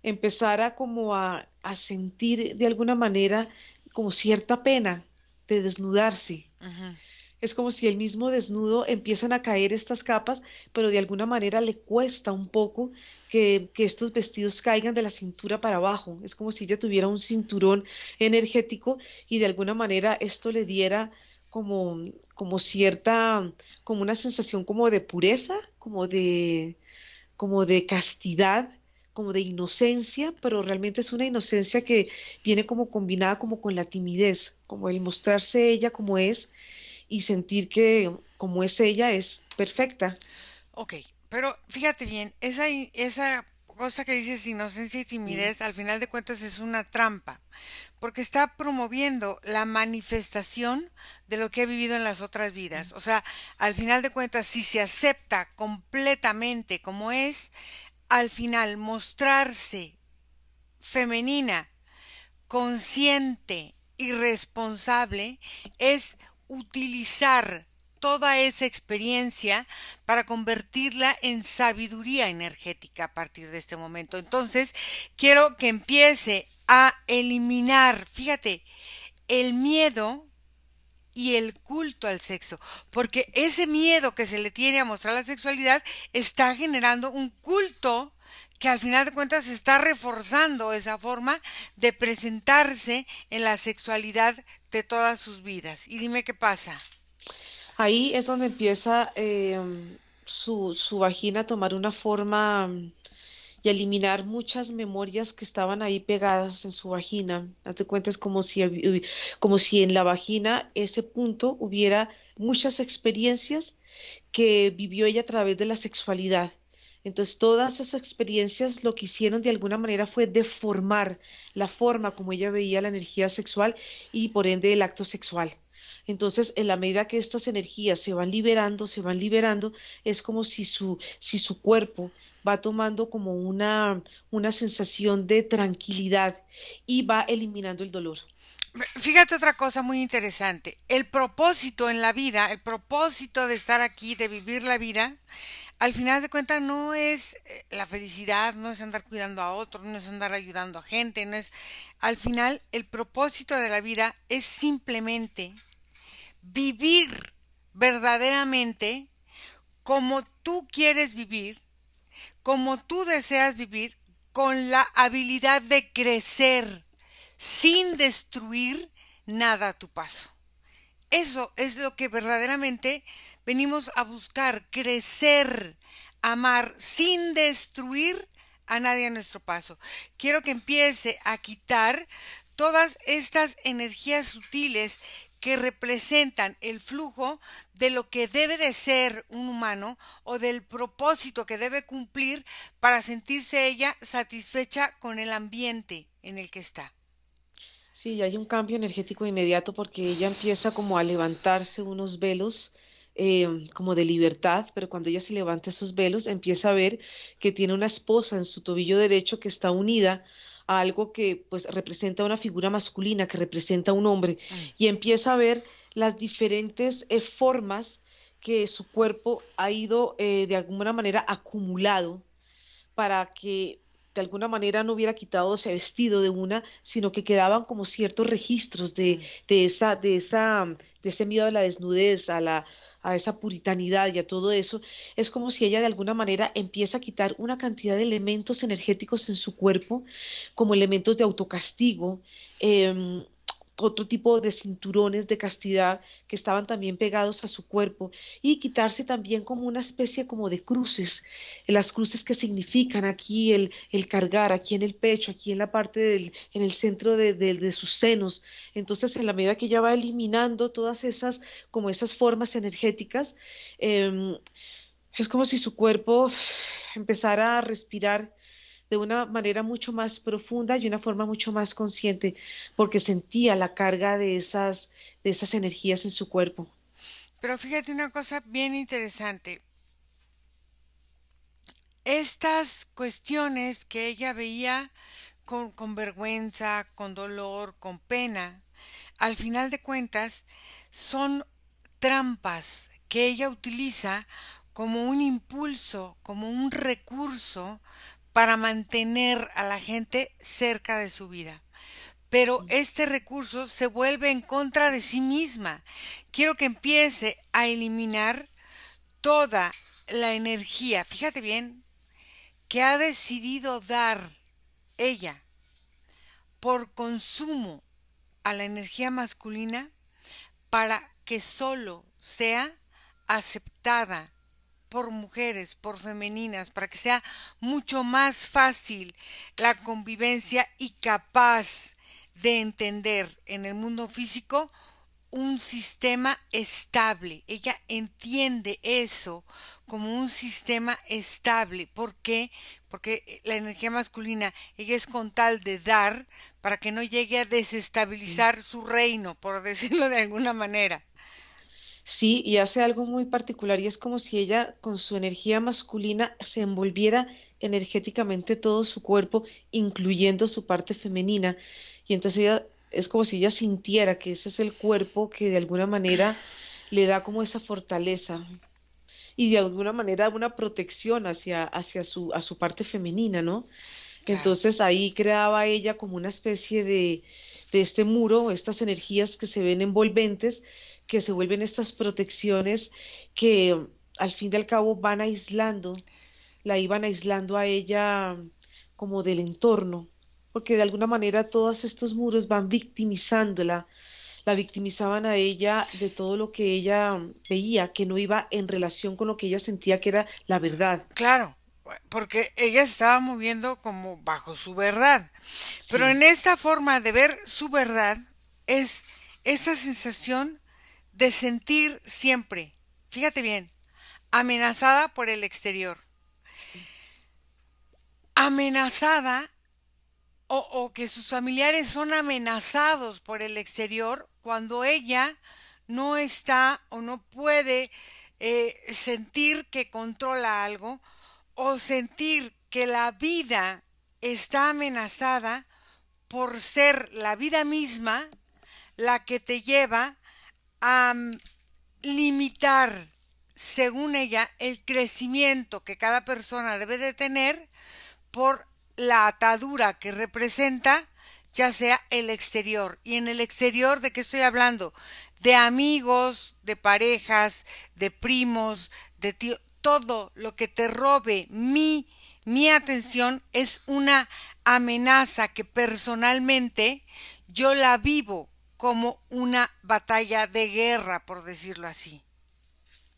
empezara como a sentir de alguna manera como cierta pena de desnudarse. Ujú. Es como si el mismo desnudo empiezan a caer estas capas, pero de alguna manera le cuesta un poco que estos vestidos caigan de la cintura para abajo. Es como si ella tuviera un cinturón energético y de alguna manera esto le diera como cierta, como una sensación como de pureza, como de castidad, como de inocencia, pero realmente es una inocencia que viene como combinada como con la timidez, como el mostrarse ella como es y sentir que como es ella es perfecta. Ok, pero fíjate bien, esa cosa que dices inocencia y Mm. timidez, al final de cuentas es una trampa, porque está promoviendo la manifestación de lo que he vivido en las otras vidas. O sea, al final de cuentas, si se acepta completamente como es, al final mostrarse femenina, consciente y responsable es utilizar toda esa experiencia para convertirla en sabiduría energética a partir de este momento. Entonces, quiero que empiece a eliminar, fíjate, el miedo y el culto al sexo, porque ese miedo que se le tiene a mostrar la sexualidad está generando un culto que al final de cuentas está reforzando esa forma de presentarse en la sexualidad de todas sus vidas. Y dime qué pasa. Ahí es donde empieza su vagina a tomar una forma y a eliminar muchas memorias que estaban ahí pegadas en su vagina. Hazte cuenta, es como si en la vagina, ese punto, hubiera muchas experiencias que vivió ella a través de la sexualidad. Entonces, todas esas experiencias lo que hicieron de alguna manera fue deformar la forma como ella veía la energía sexual y por ende el acto sexual. Entonces, en la medida que estas energías se van liberando, es como si su cuerpo va tomando como una sensación de tranquilidad y va eliminando el dolor. Fíjate otra cosa muy interesante. El propósito en la vida, el propósito de estar aquí, de vivir la vida, al final de cuentas no es la felicidad, no es andar cuidando a otros, no es andar ayudando a gente, no es... Al final el propósito de la vida es simplemente vivir verdaderamente como tú quieres vivir, como tú deseas vivir, con la habilidad de crecer sin destruir nada a tu paso. Eso es lo que verdaderamente venimos a buscar, crecer, amar sin destruir a nadie a nuestro paso. Quiero que empiece a quitar todas estas energías sutiles que representan el flujo de lo que debe de ser un humano o del propósito que debe cumplir para sentirse ella satisfecha con el ambiente en el que está. Sí, hay un cambio energético inmediato porque ella empieza como a levantarse unos velos como de libertad, pero cuando ella se levanta esos velos empieza a ver que tiene una esposa en su tobillo derecho que está unida a algo que pues representa una figura masculina, que representa a un hombre, Mm. y empieza a ver las diferentes formas que su cuerpo ha ido de alguna manera acumulado para que de alguna manera no hubiera quitado ese vestido de una, sino que quedaban como ciertos registros Mm. de ese miedo a la desnudez, a esa puritanidad y a todo eso. Es como si ella de alguna manera empieza a quitar una cantidad de elementos energéticos en su cuerpo, como elementos de autocastigo, em, otro tipo de cinturones de castidad que estaban también pegados a su cuerpo y quitarse también como una especie como de cruces, las cruces que significan aquí el cargar, aquí en el pecho, aquí en la parte en el centro de sus senos. Entonces, en la medida que ella va eliminando todas esas, como esas formas energéticas, em, es como si su cuerpo empezara a respirar de una manera mucho más profunda y una forma mucho más consciente, porque sentía la carga de esas energías en su cuerpo. Pero fíjate una cosa bien interesante. Estas cuestiones que ella veía con vergüenza, con dolor, con pena, al final de cuentas son trampas que ella utiliza como un impulso, como un recurso para mantener a la gente cerca de su vida. Pero este recurso se vuelve en contra de sí misma. Quiero que empiece a eliminar toda la energía, fíjate bien, que ha decidido dar ella por consumo a la energía masculina para que solo sea aceptada por mujeres, por femeninas, para que sea mucho más fácil la convivencia y capaz de entender en el mundo físico un sistema estable. Ella entiende eso como un sistema estable. ¿Por qué? Porque la energía masculina, ella es con tal de dar para que no llegue a Sí. desestabilizar su reino, por decirlo de alguna manera. Sí, y hace algo muy particular y es como si ella con su energía masculina se envolviera energéticamente todo su cuerpo, incluyendo su parte femenina. Y entonces ella es como si ella sintiera que ese es el cuerpo que de alguna manera le da como esa fortaleza y de alguna manera una protección a su parte femenina, ¿no? Claro. Entonces ahí creaba ella como una especie de este muro, estas energías que se ven envolventes, que se vuelven estas protecciones que al fin y al cabo van aislando, la iban aislando a ella como del entorno, porque de alguna manera todos estos muros van victimizándola, la victimizaban a ella de todo lo que ella veía, que no iba en relación con lo que ella sentía que era la verdad. Claro, porque ella se estaba moviendo como bajo su verdad. Pero Sí. en esta forma de ver su verdad es esa sensación de sentir siempre, fíjate bien, amenazada por el exterior, amenazada o que sus familiares son amenazados por el exterior cuando ella no está o no puede sentir que controla algo o sentir que la vida está amenazada por ser la vida misma la que te lleva a limitar, según ella, el crecimiento que cada persona debe de tener por la atadura que representa, ya sea el exterior. Y en el exterior, ¿de qué estoy hablando? De amigos, de parejas, de primos, de tío, todo lo que te robe mi atención es una amenaza que personalmente yo la vivo como una batalla de guerra, por decirlo así.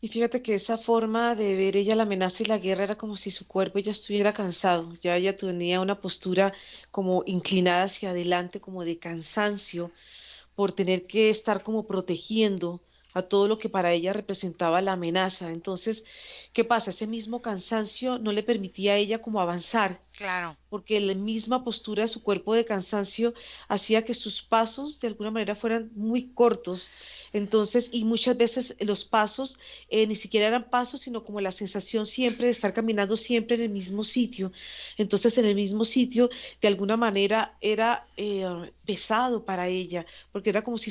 Y fíjate que esa forma de ver ella la amenaza y la guerra era como si su cuerpo ya estuviera cansado, ya ella tenía una postura como inclinada hacia adelante, como de cansancio, por tener que estar como protegiendo a todo lo que para ella representaba la amenaza. Entonces, ¿qué pasa? Ese mismo cansancio no le permitía a ella como avanzar, Claro. porque la misma postura de su cuerpo de cansancio hacía que sus pasos de alguna manera fueran muy cortos. Entonces, y muchas veces los pasos ni siquiera eran pasos, sino como la sensación siempre de estar caminando siempre en el mismo sitio. Entonces, en el mismo sitio, de alguna manera era pesado para ella, porque era como si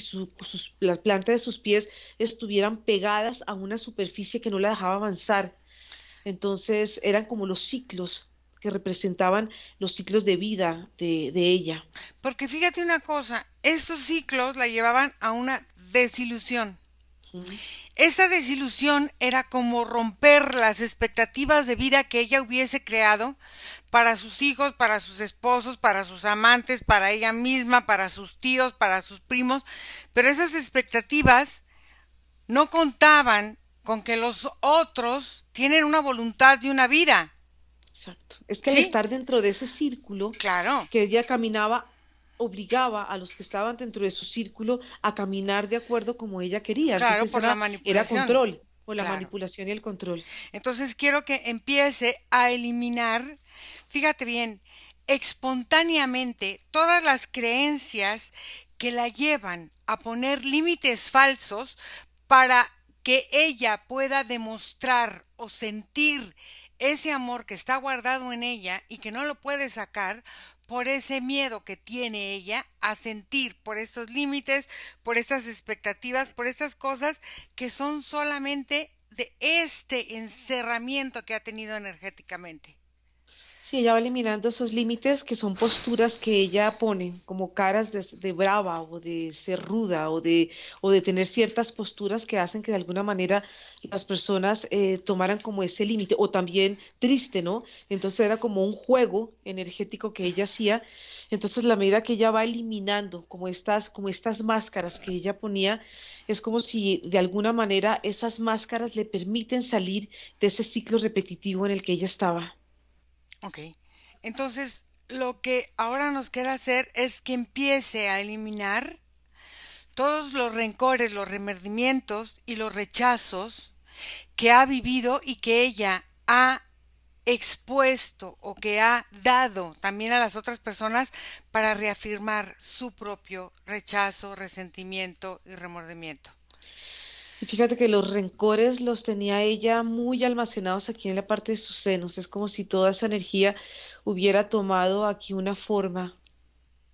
la planta de sus pies estuvieran pegadas a una superficie que no la dejaba avanzar. Entonces eran como los ciclos que representaban los ciclos de vida de ella. Porque fíjate una cosa, estos ciclos la llevaban a una desilusión. Mm, Esta desilusión era como romper las expectativas de vida que ella hubiese creado para sus hijos, para sus esposos, para sus amantes, para ella misma, para sus tíos, para sus primos, pero esas expectativas no contaban con que los otros tienen una voluntad y una vida. exacto. Es que al ¿Sí? estar dentro de ese círculo Claro, que ella caminaba, obligaba a los que estaban dentro de su círculo a caminar de acuerdo como ella quería. claro, Entonces por la era manipulación. control, o la Claro. manipulación y el control. Entonces quiero que empiece a eliminar, fíjate bien, espontáneamente todas las creencias que la llevan a poner límites falsos para que ella pueda demostrar o sentir ese amor que está guardado en ella y que no lo puede sacar por ese miedo que tiene ella a sentir por estos límites, por estas expectativas, por estas cosas que son solamente de este encerramiento que ha tenido energéticamente. Sí, ella va eliminando esos límites que son posturas que ella pone como caras de brava o de ser ruda o de tener ciertas posturas que hacen que de alguna manera las personas tomaran como ese límite o también triste, ¿no? Entonces era como un juego energético que ella hacía. Entonces la medida que ella va eliminando como estas máscaras que ella ponía, es como si de alguna manera esas máscaras le permiten salir de ese ciclo repetitivo en el que ella estaba. Ok. Entonces, lo que ahora nos queda hacer es que empiece a eliminar todos los rencores, los remordimientos y los rechazos que ha vivido y que ella ha expuesto o que ha dado también a las otras personas para reafirmar su propio rechazo, resentimiento y remordimiento. Y fíjate que los rencores los tenía ella muy almacenados aquí en la parte de sus senos. Es como si toda esa energía hubiera tomado aquí una forma,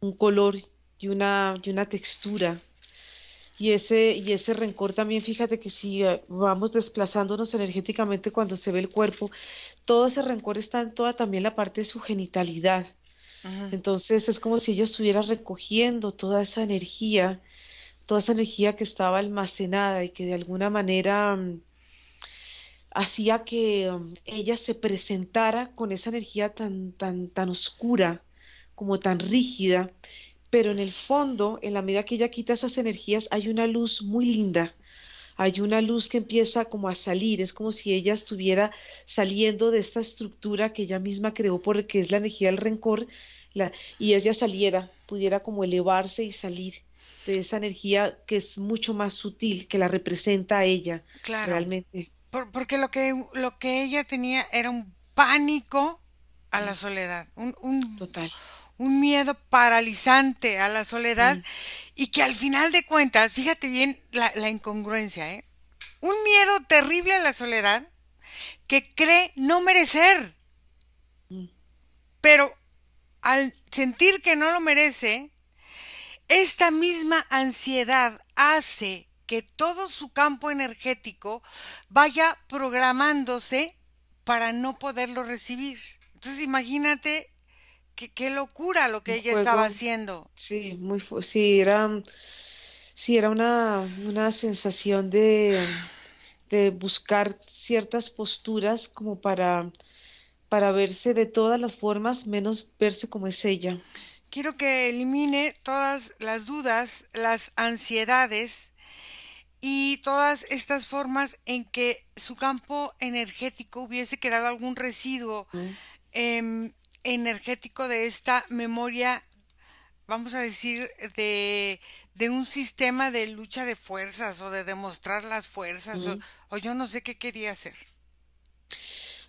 un color y una textura. Y ese rencor también, fíjate que si vamos desplazándonos energéticamente cuando se ve el cuerpo, todo ese rencor está en toda también la parte de su genitalidad. Ujú. Entonces es como si ella estuviera recogiendo toda esa energía que estaba almacenada y que de alguna manera hacía que ella se presentara con esa energía tan oscura, como tan rígida, pero en el fondo, en la medida que ella quita esas energías, hay una luz muy linda. Hay una luz que empieza como a salir, es como si ella estuviera saliendo de esta estructura que ella misma creó porque es la energía del rencor, y ella saliera, pudiera como elevarse y salir de esa energía que es mucho más sutil, que la representa a ella Claro, realmente. porque lo que ella tenía era un pánico a la Mm, soledad, total. un miedo paralizante a la soledad Mm, y que al final de cuentas, fíjate bien la incongruencia, ¿eh? Un miedo terrible a la soledad que cree no merecer, mm, pero al sentir que no lo merece, esta misma ansiedad hace que todo su campo energético vaya programándose para no poderlo recibir. Entonces imagínate qué locura lo que un ella estaba juego, haciendo. sí, sí, era una sensación de buscar ciertas posturas como para verse de todas las formas, menos verse como es ella. Quiero que elimine todas las dudas, las ansiedades y todas estas formas en que su campo energético hubiese quedado algún residuo ¿No? em, energético de esta memoria, vamos a decir, de un sistema de lucha de fuerzas o de demostrar las fuerzas Mm. o yo no sé qué quería hacer.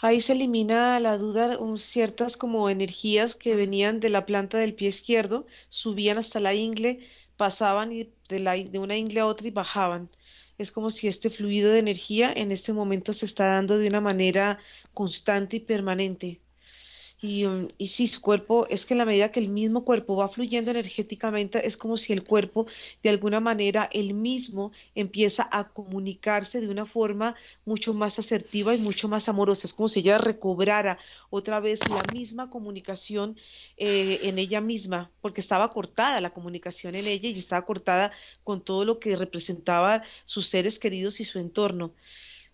Ahí se elimina la duda, ciertas como energías que Mm. venían de la planta del pie izquierdo, subían hasta la ingle, pasaban de una ingle a otra y bajaban. Es como si este fluido de energía en este momento se está dando de una manera constante y permanente. Y sí, su cuerpo, es que en la medida que el mismo cuerpo va fluyendo energéticamente, es como si el cuerpo, de alguna manera, el mismo empieza a comunicarse de una forma mucho más asertiva y mucho más amorosa. Es como si ella recobrara otra vez la misma comunicación en ella misma, porque estaba cortada la comunicación en ella y estaba cortada con todo lo que representaba sus seres queridos y su entorno.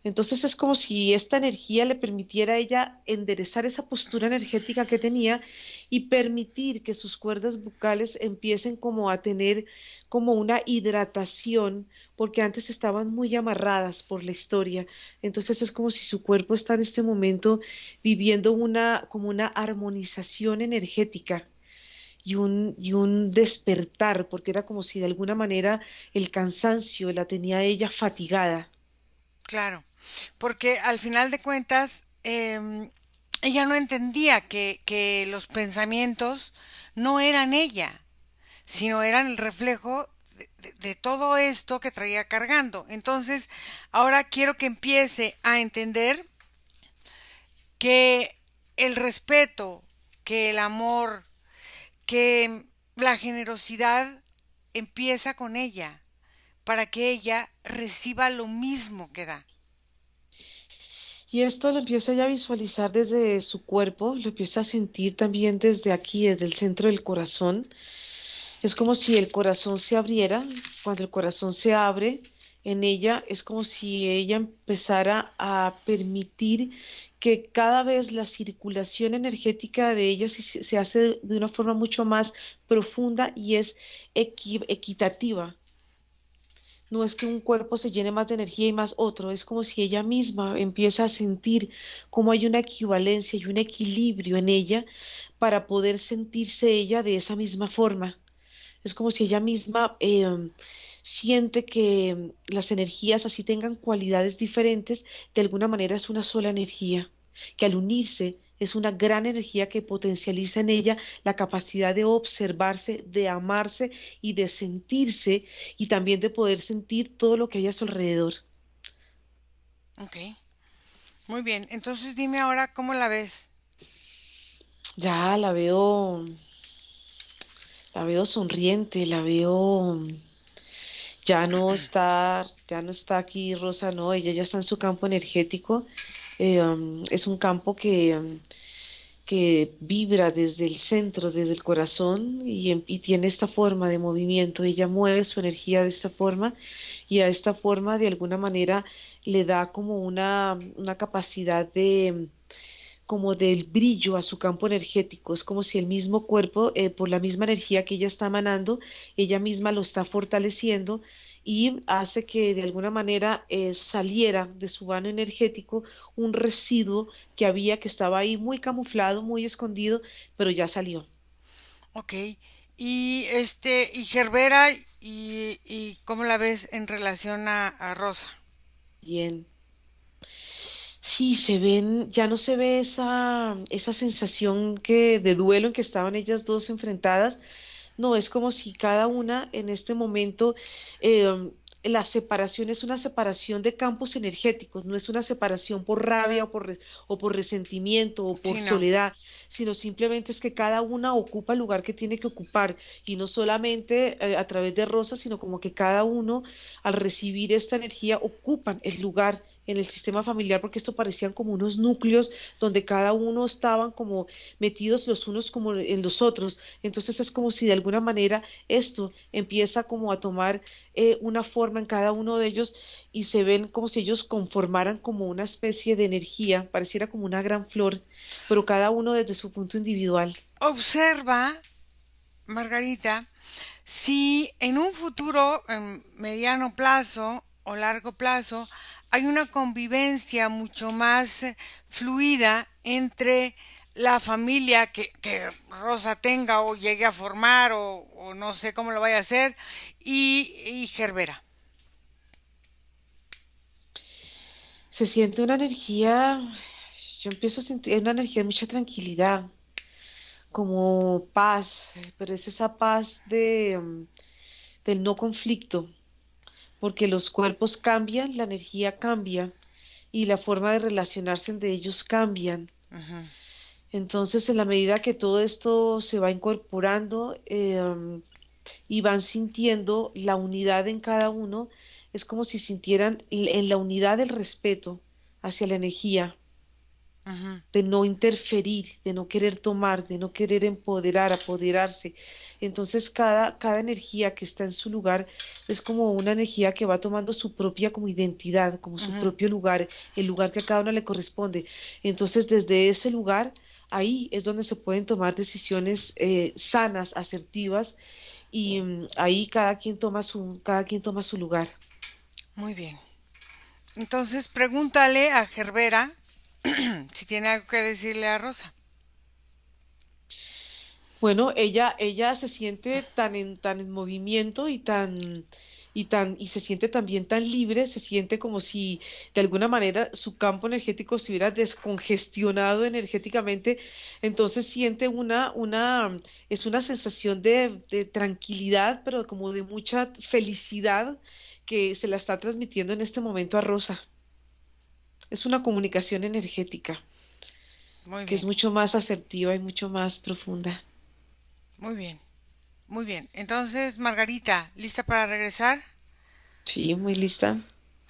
Entonces es como si esta energía le permitiera a ella enderezar esa postura energética que tenía y permitir que sus cuerdas bucales empiecen como a tener como una hidratación, porque antes estaban muy amarradas por la historia. Entonces es como si su cuerpo está en este momento viviendo una como una armonización energética. Y un despertar, porque era como si de alguna manera el cansancio la tenía a ella fatigada. Claro, porque al final de cuentas, ella no entendía que los pensamientos no eran ella, sino eran el reflejo de todo esto que traía cargando. Entonces, ahora quiero que empiece a entender que el respeto, que el amor, que la generosidad empieza con ella, para que ella reciba lo mismo que da. Y esto lo empieza ya a visualizar desde su cuerpo, lo empieza a sentir también desde aquí, desde el centro del corazón. Es como si el corazón se abriera. Cuando el corazón se abre en ella, es como si ella empezara a permitir que cada vez la circulación energética de ella se hace de una forma mucho más profunda y es equitativa. No es que un cuerpo se llene más de energía y más otro, es como si ella misma empieza a sentir cómo hay una equivalencia y un equilibrio en ella para poder sentirse ella de esa misma forma. Es como si ella misma siente que las energías, así tengan cualidades diferentes, de alguna manera es una sola energía, que al unirse es una gran energía que potencializa en ella la capacidad de observarse, de amarse y de sentirse y también de poder sentir todo lo que hay a su alrededor. Ok, muy bien. Entonces dime ahora cómo la ves. Ya la veo sonriente, la veo, ya no está aquí Rosa, no, ella ya está en su campo energético. Es un campo que vibra desde el centro, desde el corazón y tiene esta forma de movimiento. Ella mueve su energía de esta forma y a esta forma de alguna manera le da como una capacidad de como del brillo a su campo energético. Es como si el mismo cuerpo, por la misma energía que ella está emanando, ella misma lo está fortaleciendo y hace que de alguna manera saliera de su vano energético un residuo que estaba ahí muy camuflado, muy escondido, pero ya salió. Ok. Y Gerbera, y cómo la ves en relación a Rosa. Bien. Sí, ya no se ve esa sensación de duelo en que estaban ellas dos enfrentadas. No, es como si cada una en este momento, la separación es una separación de campos energéticos, no es una separación por rabia o por resentimiento o por Sí, no. soledad, sino simplemente es que cada una ocupa el lugar que tiene que ocupar y no solamente a través de rosas, sino como que cada uno al recibir esta energía ocupan el lugar en el sistema familiar porque esto parecían como unos núcleos donde cada uno estaban como metidos los unos como en los otros. Entonces es como si de alguna manera esto empieza como a tomar una forma en cada uno de ellos y se ven como si ellos conformaran como una especie de energía, pareciera como una gran flor, pero cada uno desde su punto individual. Observa, Margarita, si en un futuro, en mediano plazo o largo plazo, hay una convivencia mucho más fluida entre la familia que Rosa tenga o llegue a formar o no sé cómo lo vaya a hacer y Gerbera. Se siente una energía, yo empiezo a sentir una energía de mucha tranquilidad, como paz, pero es esa paz del no conflicto, porque los cuerpos cambian, la energía cambia y la forma de relacionarse de ellos cambian. Ujú. Entonces, en la medida que todo esto se va incorporando y van sintiendo la unidad en cada uno, es como si sintieran en la unidad el respeto hacia la energía, Ujú, de no interferir, de no querer tomar, de no querer empoderar, apoderarse. Entonces, cada energía que está en su lugar es como una energía que va tomando su propia como identidad, como su ujú. propio lugar, el lugar que a cada uno le corresponde. Entonces, desde ese lugar, ahí es donde se pueden tomar decisiones sanas, asertivas, y ahí cada quien toma su lugar. Muy bien. Entonces pregúntale a Gerbera si tiene algo que decirle a Rosa. Bueno, ella se siente tan en movimiento y se siente también tan libre, se siente como si de alguna manera su campo energético se hubiera descongestionado energéticamente, entonces siente es una sensación de tranquilidad, pero como de mucha felicidad que se la está transmitiendo en este momento a Rosa. Es una comunicación energética Muy que es bien, mucho más asertiva y mucho más profunda. muy bien, muy bien. Entonces, Margarita, ¿lista para regresar? Sí, muy lista.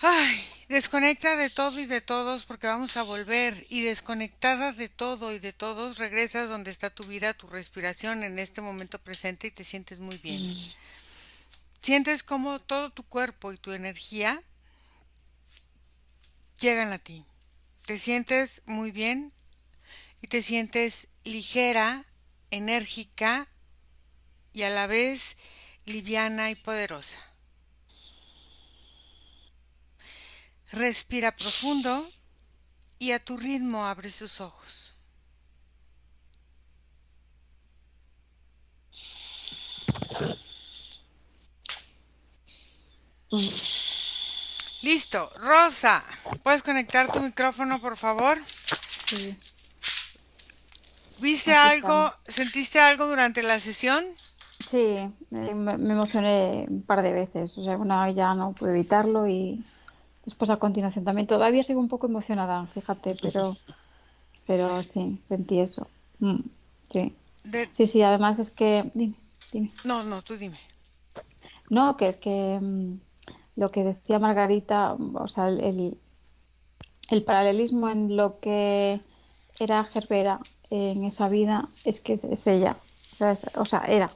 Ay, desconecta de todo y de todos porque vamos a volver. Y desconectada de todo y de todos, regresas donde está tu vida, tu respiración en este momento presente y te sientes muy bien. Mm. Sientes como todo tu cuerpo y tu energía llegan a ti. Te sientes muy bien y te sientes ligera, enérgica y a la vez liviana y poderosa. Respira profundo y a tu ritmo abre sus ojos. Mm. Listo, Rosa, ¿puedes conectar tu micrófono, por favor? Sí, ¿Viste aquí algo, estamos. sentiste algo durante la sesión? Sí, me emocioné un par de veces. O sea, una vez ya no pude evitarlo y después a continuación también. Todavía sigo un poco emocionada, fíjate, pero sí, sentí eso. Mm, sí, De... sí, sí, además es que, dime, dime. No, no, tú dime. No, que es que lo que decía Margarita, o sea, el paralelismo en lo que era Gerbera en esa vida es que es ella. O sea, era.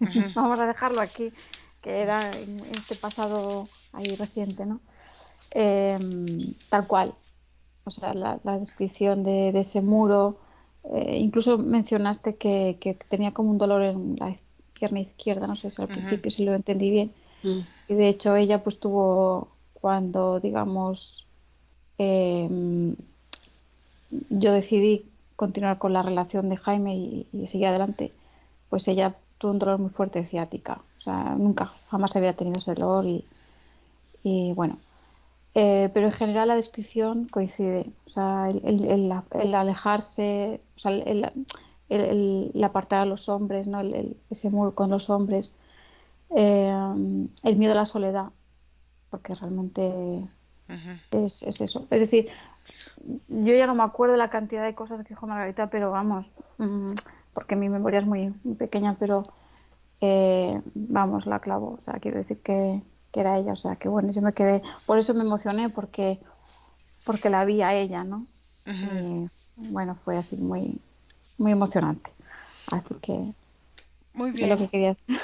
Ujú, Vamos a dejarlo aquí, que era en este pasado ahí reciente, ¿no? Tal cual. O sea, la descripción de ese muro. Incluso mencionaste que tenía como un dolor en la pierna izquierda, no sé si al ujú, principio si lo entendí bien. Mm. Y de hecho ella pues tuvo cuando, digamos, eh, yo decidí continuar con la relación de Jaime y seguir adelante, pues ella tuvo un dolor muy fuerte de ciática. O sea, nunca, jamás había tenido ese dolor y bueno. Pero en general la descripción coincide. O sea, el alejarse, o sea, el apartar a los hombres, ¿no? Ese muro con los hombres, eh, el miedo a la soledad, porque realmente ujú. es eso. Es decir, yo ya no me acuerdo la cantidad de cosas que dijo Margarita, pero vamos, porque mi memoria es muy pequeña, pero vamos, la clavo. O sea, quiero decir que era ella. O sea, que bueno, yo me quedé, por eso me emocioné, porque la vi a ella, ¿no? Y bueno, fue así muy emocionante. Así que Muy es lo bien. que quería decir.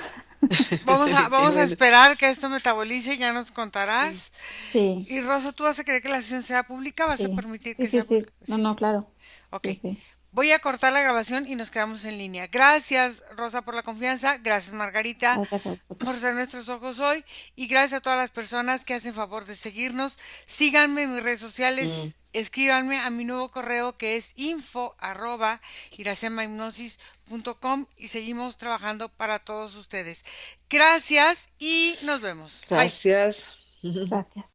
Qué Vamos a bueno. esperar que esto metabolice y ya nos Sí. contarás. Sí, Y Rosa, ¿tú vas a querer que la sesión sea pública? ¿Vas a sí, permitir sí, que sí, sea sí. pública? No, Sí, no, sí. claro. Ok. Sí, sí. Voy a cortar la grabación y nos quedamos en línea. Gracias, Rosa, por la confianza. Gracias, Margarita, Gracias a por vosotros. ser nuestros ojos hoy. Y gracias a todas las personas que hacen favor de seguirnos. Síganme en mis redes Mm. sociales. Escríbanme a mi nuevo correo que es info@iracemahipnosis.com y seguimos trabajando para todos ustedes. Gracias y nos vemos. Bye. Gracias. Gracias.